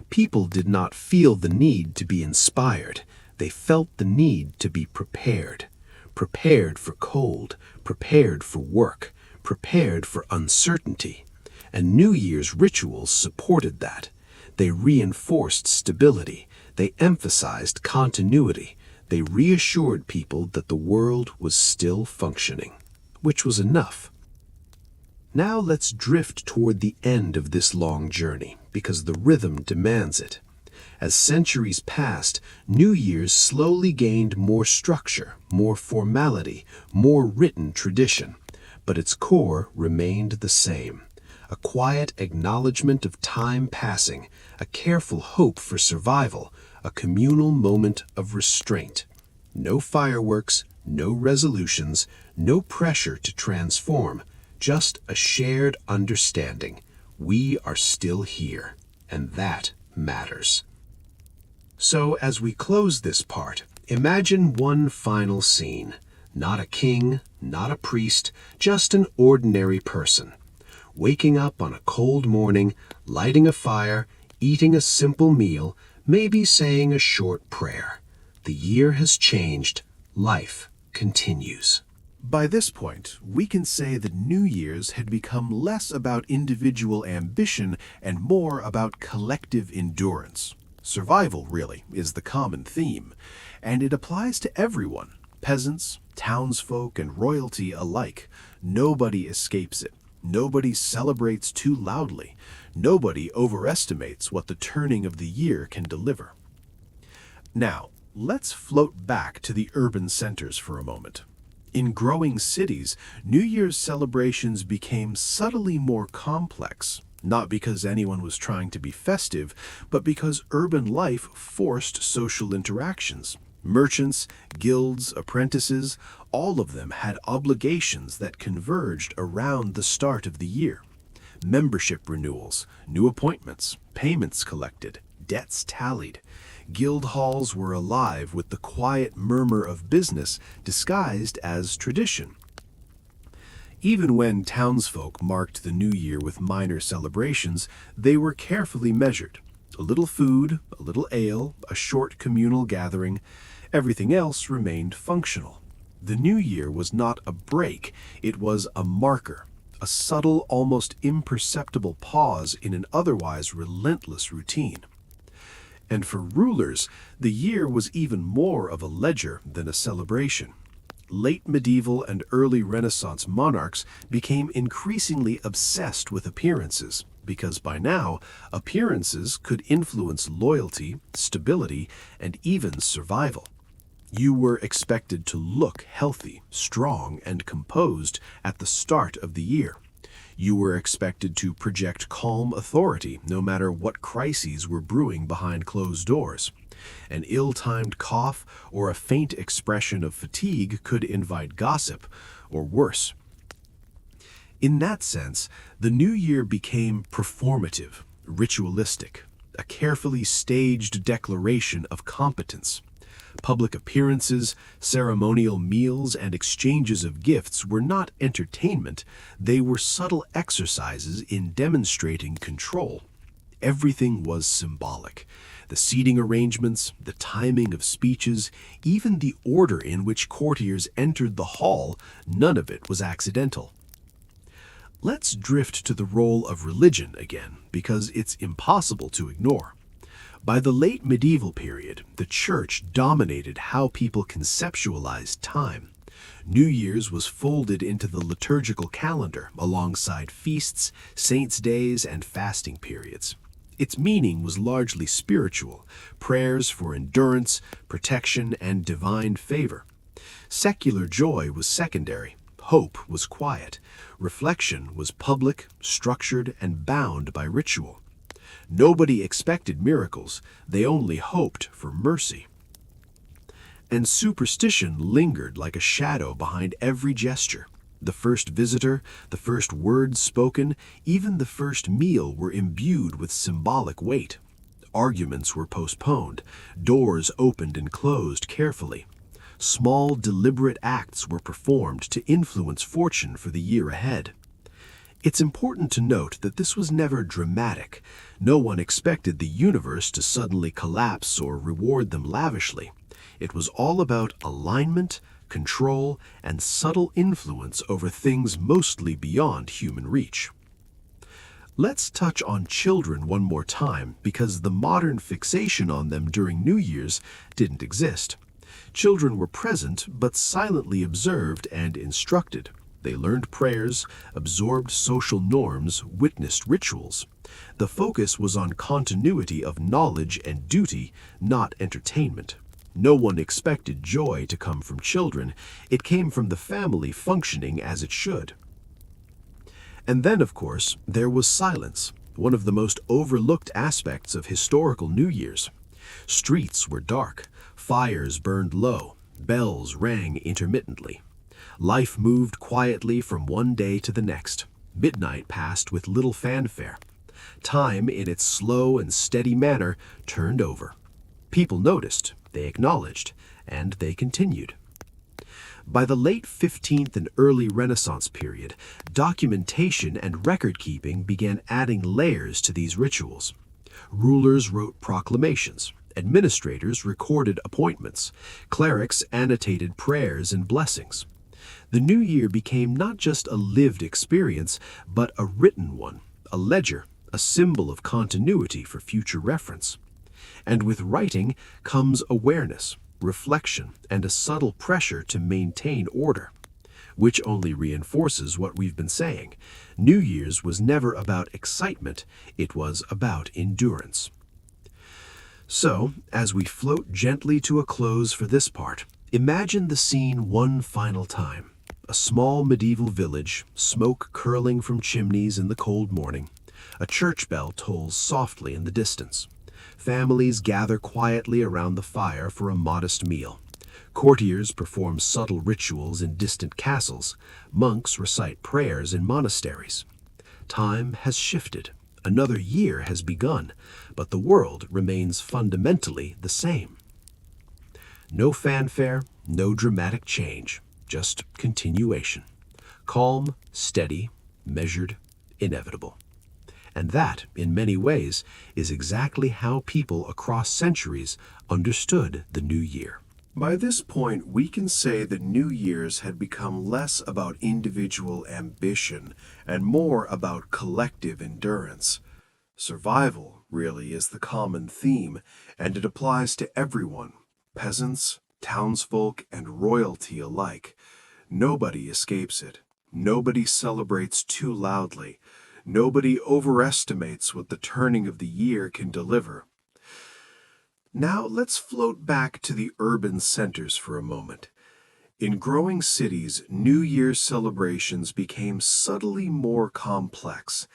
People did not feel the need to be inspired. They felt the need to be prepared. Prepared for cold, prepared for work, prepared for uncertainty. And New Year's rituals supported that. They reinforced stability. They emphasized continuity. They reassured people that the world was still functioning, which was enough. Now let's drift toward the end of this long journey, because the rhythm demands it. As centuries passed, New Year's slowly gained more structure, more formality, more written tradition, but its core remained the same. A quiet acknowledgement of time passing, a careful hope for survival, a communal moment of restraint. No fireworks, no resolutions, no pressure to transform, just a shared understanding. We are still here, and that matters. So as we close this part, imagine one final scene. Not a king, not a priest, just an ordinary person. Waking up on a cold morning, lighting a fire, eating a simple meal, maybe saying a short prayer. The year has changed. Life continues. By this point, we can say that New Year's had become less about individual ambition and more about collective endurance. Survival, really, is the common theme, and it applies to everyone, peasants, townsfolk, and royalty alike. Nobody escapes it. Nobody celebrates too loudly. Nobody overestimates what the turning of the year can deliver. Now, let's float back to the urban centers for a moment. In growing cities, New Year's celebrations became subtly more complex, not because anyone was trying to be festive, but because urban life forced social interactions. Merchants, guilds, apprentices, all of them had obligations that converged around the start of the year. Membership renewals, new appointments, payments collected, debts tallied. Guild halls were alive with the quiet murmur of business disguised as tradition. Even when townsfolk marked the new year with minor celebrations, they were carefully measured. A little food, a little ale, a short communal gathering, everything else remained functional. The new year was not a break, it was a marker, a subtle, almost imperceptible pause in an otherwise relentless routine. And for rulers, the year was even more of a ledger than a celebration. Late medieval and early Renaissance monarchs became increasingly obsessed with appearances, because by now, appearances could influence loyalty, stability, and even survival. You were expected to look healthy, strong, and composed at the start of the year. You were expected to project calm authority no matter what crises were brewing behind closed doors. An ill-timed cough or a faint expression of fatigue could invite gossip, or worse. In that sense, the new year became performative, ritualistic, a carefully staged declaration of competence. Public appearances, ceremonial meals, and exchanges of gifts were not entertainment, they were subtle exercises in demonstrating control. Everything was symbolic. The seating arrangements, the timing of speeches, even the order in which courtiers entered the hall, none of it was accidental. Let's drift to the role of religion again, because it's impossible to ignore. By the late medieval period, the church dominated how people conceptualized time. New Year's was folded into the liturgical calendar alongside feasts, saints' days, and fasting periods. Its meaning was largely spiritual, prayers for endurance, protection, and divine favor. Secular joy was secondary, hope was quiet, reflection was public, structured, and bound by ritual. Nobody expected miracles, they only hoped for mercy. And superstition lingered like a shadow behind every gesture. The first visitor, the first words spoken, even the first meal were imbued with symbolic weight. Arguments were postponed, doors opened and closed carefully. Small, deliberate acts were performed to influence fortune for the year ahead. It's important to note that this was never dramatic. No one expected the universe to suddenly collapse or reward them lavishly. It was all about alignment, control, and subtle influence over things mostly beyond human reach. Let's touch on children one more time, because the modern fixation on them during New Year's didn't exist. Children were present, but silently observed and instructed. They learned prayers, absorbed social norms, witnessed rituals. The focus was on continuity of knowledge and duty, not entertainment. No one expected joy to come from children. It came from the family functioning as it should. And then, of course, there was silence, one of the most overlooked aspects of historical New Year's. Streets were dark, fires burned low, bells rang intermittently. Life moved quietly from one day to the next. Midnight passed with little fanfare. Time, in its slow and steady manner, turned over. People noticed, they acknowledged, and they continued. By the late 15th and early Renaissance period, documentation and record-keeping began adding layers to these rituals. Rulers wrote proclamations, administrators recorded appointments, clerics annotated prayers and blessings. The new year became not just a lived experience, but a written one, a ledger, a symbol of continuity for future reference. And with writing comes awareness, reflection, and a subtle pressure to maintain order, which only reinforces what we've been saying. New Year's was never about excitement, it was about endurance. So, as we float gently to a close for this part, imagine the scene one final time. A small medieval village, smoke curling from chimneys in the cold morning. A church bell tolls softly in the distance. Families gather quietly around the fire for a modest meal. Courtiers perform subtle rituals in distant castles. Monks recite prayers in monasteries. Time has shifted. Another year has begun, but the world remains fundamentally the same. No fanfare, no dramatic change, just continuation. Calm, steady, measured, inevitable. And that, in many ways, is exactly how people across centuries understood the new year. By this point, we can say that New Year's had become less about individual ambition and more about collective endurance. Survival, really, is the common theme, and it applies to everyone, peasants, townsfolk, and royalty alike. Nobody escapes it. Nobody celebrates too loudly. Nobody overestimates what the turning of the year can deliver. Now let's float back to the urban centers for a moment. In growing cities, New Year's celebrations became subtly more complex,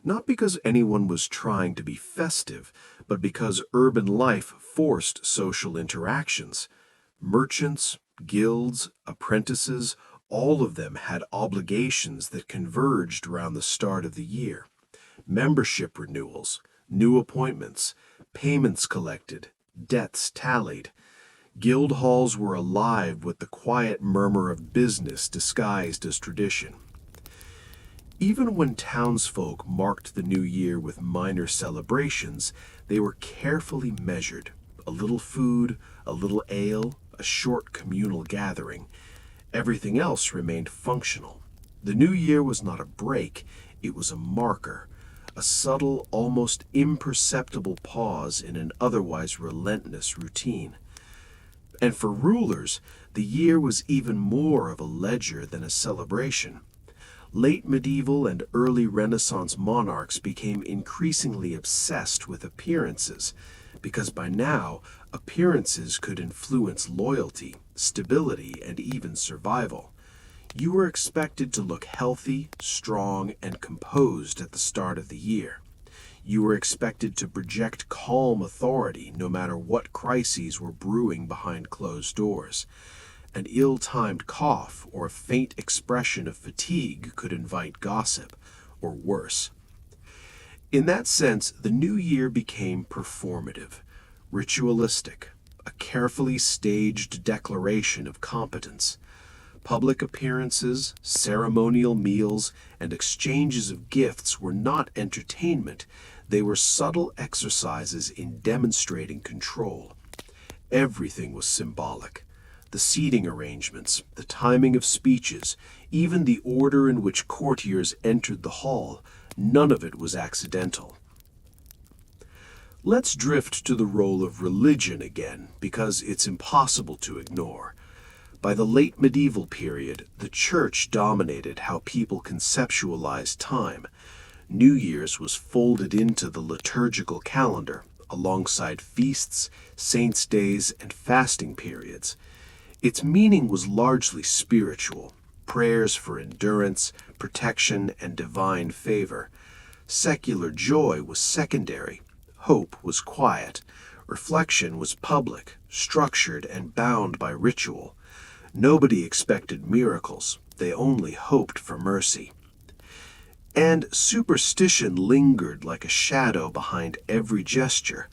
not because anyone was trying to be festive, but because urban life forced social interactions. Merchants, guilds, apprentices, all of them had obligations that converged around the start of the year. Membership renewals, new appointments, payments collected, debts tallied. Guild halls were alive with the quiet murmur of business disguised as tradition. Even when townsfolk marked the new year with minor celebrations, they were carefully measured. A little food, a little ale, a short communal gathering. Everything else remained functional. The new year was not a break, it was a marker, a subtle, almost imperceptible pause in an otherwise relentless routine. And for rulers, the year was even more of a ledger than a celebration. Late medieval and early Renaissance monarchs became increasingly obsessed with appearances, because by now, appearances could influence loyalty, stability, and even survival. You were expected to look healthy, strong, and composed at the start of the year. You were expected to project calm authority no matter what crises were brewing behind closed doors. An ill-timed cough or a faint expression of fatigue could invite gossip, or worse. In that sense, the new year became performative, ritualistic, a carefully staged declaration of competence. Public appearances, ceremonial meals, and exchanges of gifts were not entertainment, they were subtle exercises in demonstrating control. Everything was symbolic. The seating arrangements, the timing of speeches, even the order in which courtiers entered the hall, none of it was accidental. Let's drift to the role of religion again, because it's impossible to ignore. By the late medieval period, the church dominated how people conceptualized time. New Year's was folded into the liturgical calendar, alongside feasts, saints' days, and fasting periods. Its meaning was largely spiritual, prayers for endurance, protection, and divine favor. Secular joy was secondary, hope was quiet, reflection was public, structured, and bound by ritual. Nobody expected miracles, they only hoped for mercy. And superstition lingered like a shadow behind every gesture.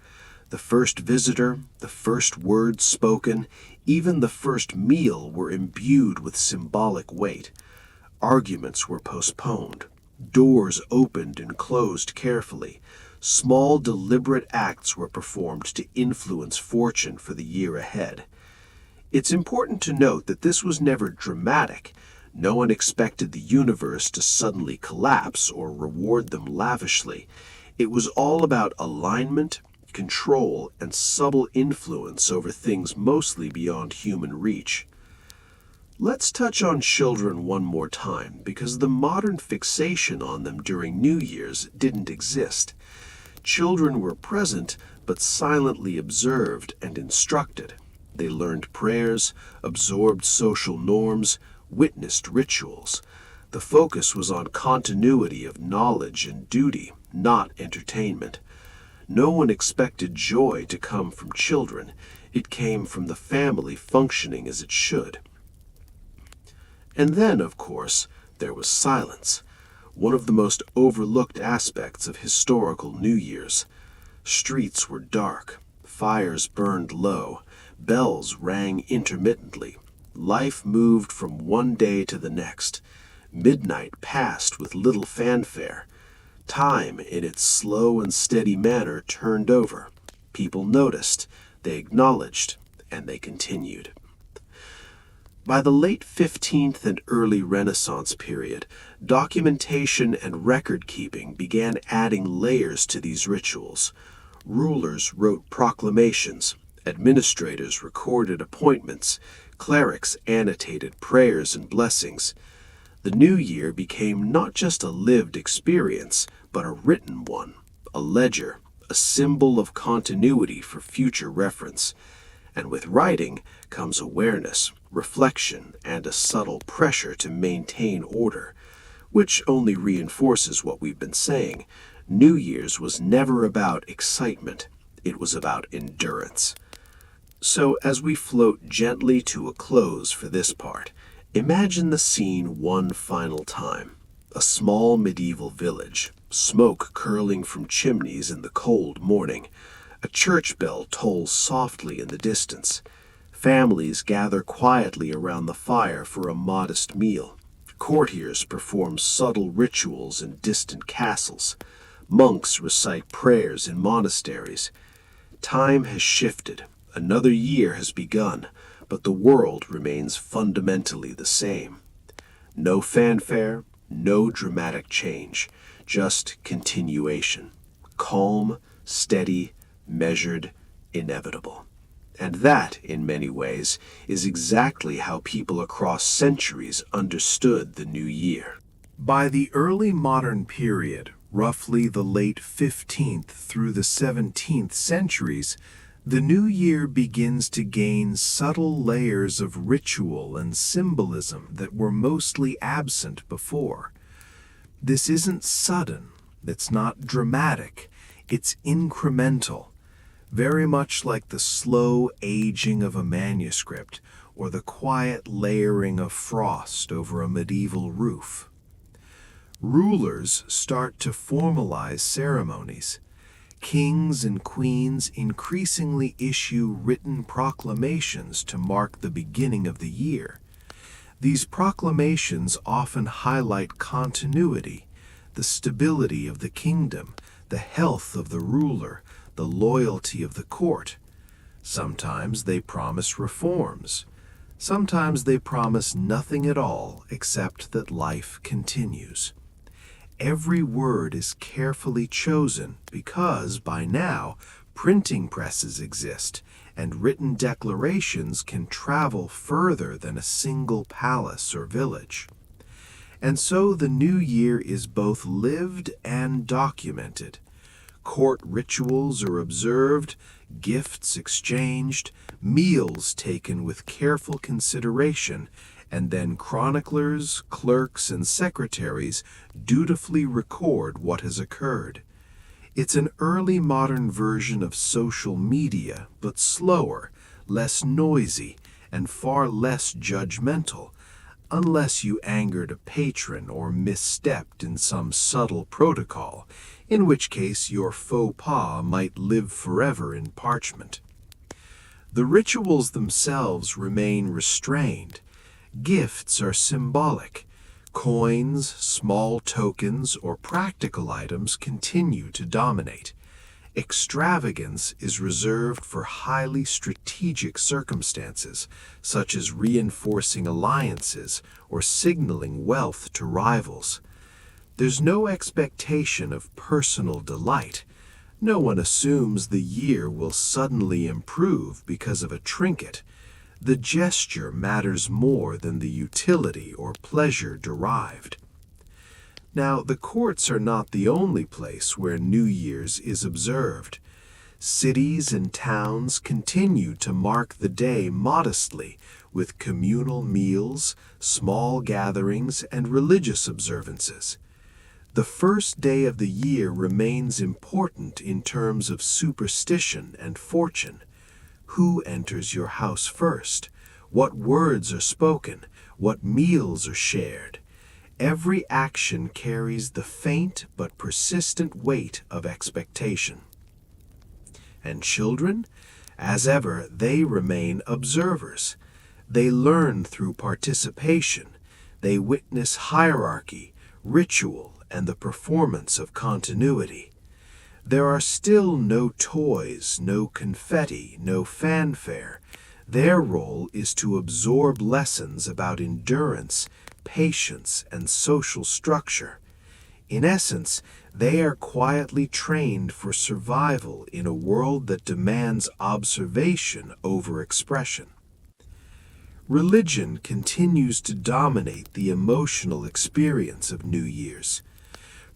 The first visitor, the first words spoken, even the first meal were imbued with symbolic weight. Arguments were postponed. Doors opened and closed carefully. Small deliberate acts were performed to influence fortune for the year ahead. It's important to note that this was never dramatic. No one expected the universe to suddenly collapse or reward them lavishly. It was all about alignment, control, and subtle influence over things mostly beyond human reach. Let's touch on children one more time, because the modern fixation on them during New Year's didn't exist. Children were present, but silently observed and instructed. They learned prayers, absorbed social norms, witnessed rituals. The focus was on continuity of knowledge and duty, not entertainment. No one expected joy to come from children. It came from the family functioning as it should. And then, of course, there was silence, one of the most overlooked aspects of historical New Year's. Streets were dark, fires burned low, bells rang intermittently. Life moved from one day to the next. Midnight passed with little fanfare. Time, in its slow and steady manner, turned over. People noticed, they acknowledged, and they continued. By the late 15th and early Renaissance period, documentation and record-keeping began adding layers to these rituals. Rulers wrote proclamations, administrators recorded appointments, clerics annotated prayers and blessings. The new year became not just a lived experience, but a written one, a ledger, a symbol of continuity for future reference. And with writing comes awareness, reflection, and a subtle pressure to maintain order, which only reinforces what we've been saying. New Year's was never about excitement, it was about endurance. So as we float gently to a close for this part, imagine the scene one final time. A small medieval village, smoke curling from chimneys in the cold morning. A church bell tolls softly in the distance. Families gather quietly around the fire for a modest meal. Courtiers perform subtle rituals in distant castles. Monks recite prayers in monasteries. Time has shifted. Another year has begun, but the world remains fundamentally the same. No fanfare, no dramatic change, just continuation. Calm, steady, measured, inevitable. And that, in many ways, is exactly how people across centuries understood the new year. By the early modern period, roughly the late 15th through the 17th centuries, the new year begins to gain subtle layers of ritual and symbolism that were mostly absent before. This isn't sudden, it's not dramatic, it's incremental, very much like the slow aging of a manuscript or the quiet layering of frost over a medieval roof. Rulers start to formalize ceremonies. Kings and queens increasingly issue written proclamations to mark the beginning of the year. These proclamations often highlight continuity, the stability of the kingdom, the health of the ruler, the loyalty of the court. Sometimes they promise reforms. Sometimes they promise nothing at all except that life continues. Every word is carefully chosen because, by now, printing presses exist, and written declarations can travel further than a single palace or village. And so the new year is both lived and documented. Court rituals are observed, gifts exchanged, meals taken with careful consideration, and then chroniclers, clerks, and secretaries dutifully record what has occurred. It's an early modern version of social media, but slower, less noisy, and far less judgmental, unless you angered a patron or misstepped in some subtle protocol, in which case your faux pas might live forever in parchment. The rituals themselves remain restrained. Gifts are symbolic. Coins, small tokens, or practical items continue to dominate. Extravagance is reserved for highly strategic circumstances, such as reinforcing alliances or signaling wealth to rivals. There's no expectation of personal delight. No one assumes the year will suddenly improve because of a trinket. The gesture matters more than the utility or pleasure derived. Now, the courts are not the only place where New Year's is observed. Cities and towns continue to mark the day modestly with communal meals, small gatherings, and religious observances. The first day of the year remains important in terms of superstition and fortune. Who enters your house first? What words are spoken? What meals are shared? Every action carries the faint but persistent weight of expectation. And children, as ever, they remain observers. They learn through participation. They witness hierarchy, ritual, and the performance of continuity. There are still no toys, no confetti, no fanfare. Their role is to absorb lessons about endurance, patience, and social structure. In essence, they are quietly trained for survival in a world that demands observation over expression. Religion continues to dominate the emotional experience of New Year's.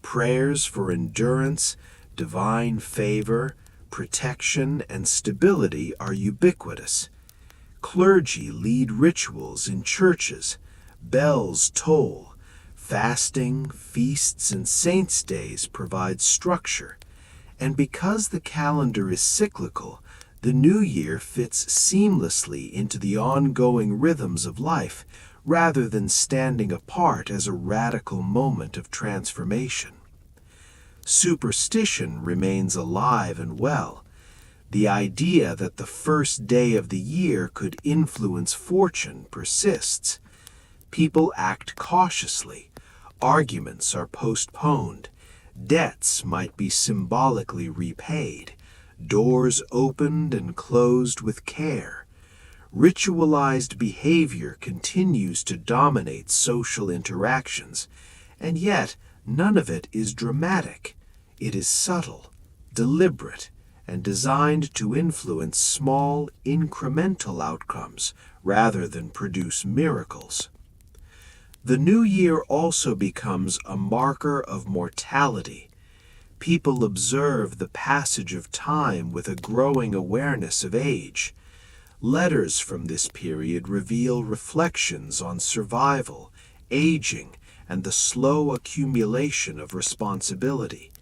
Prayers for endurance, divine favor, protection, and stability are ubiquitous. Clergy lead rituals in churches, bells toll, fasting, feasts, and saints' days provide structure, and because the calendar is cyclical, the new year fits seamlessly into the ongoing rhythms of life rather than standing apart as a radical moment of transformation. Superstition remains alive and well. The idea that the first day of the year could influence fortune persists. People act cautiously. Arguments are postponed. Debts might be symbolically repaid. Doors opened and closed with care. Ritualized behavior continues to dominate social interactions, and yet none of it is dramatic. It is subtle, deliberate, and designed to influence small, incremental outcomes rather than produce miracles. The new year also becomes a marker of mortality. People observe the passage of time with a growing awareness of age. Letters from this period reveal reflections on survival, aging, and the slow accumulation of responsibility.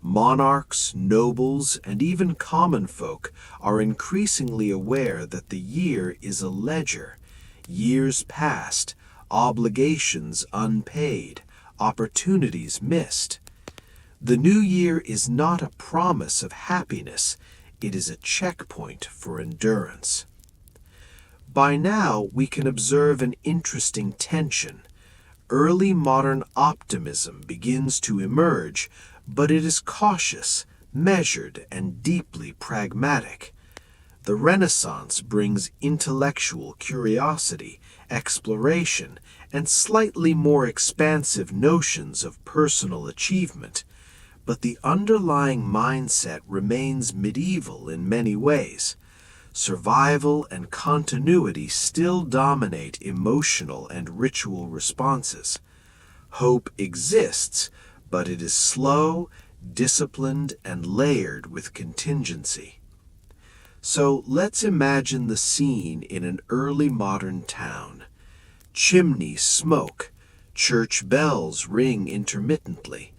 Monarchs, nobles, and even common folk are increasingly aware that the year is a ledger. Years past, obligations unpaid, opportunities missed. The new year is not a promise of happiness, it is a checkpoint for endurance. By now, we can observe an interesting tension. Early modern optimism begins to emerge, but it is cautious, measured, and deeply pragmatic. The Renaissance brings intellectual curiosity, exploration, and slightly more expansive notions of personal achievement, but the underlying mindset remains medieval in many ways. Survival and continuity still dominate emotional and ritual responses. Hope exists, but it is slow, disciplined, and layered with contingency. So let's imagine the scene in an early modern town. Chimneys smoke, church bells ring intermittently,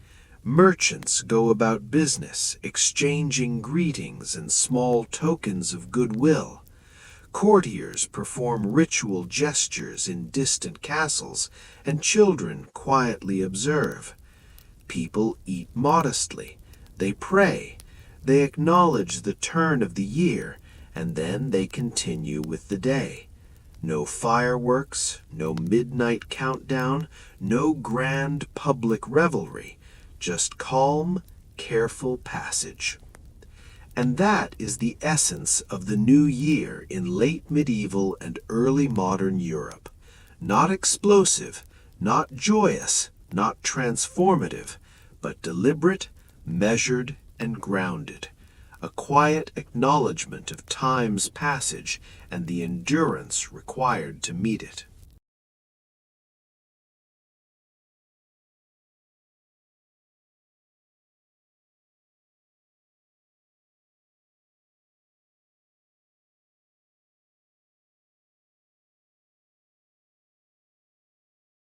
merchants go about business, exchanging greetings and small tokens of goodwill. Courtiers perform ritual gestures in distant castles, and children quietly observe. People eat modestly. They pray. They acknowledge the turn of the year, and then they continue with the day. No fireworks, no midnight countdown, no grand public revelry, just calm, careful passage. And that is the essence of the new year in late medieval and early modern Europe. Not explosive, not joyous, not transformative, but deliberate, measured, and grounded. A quiet acknowledgement of time's passage and the endurance required to meet it.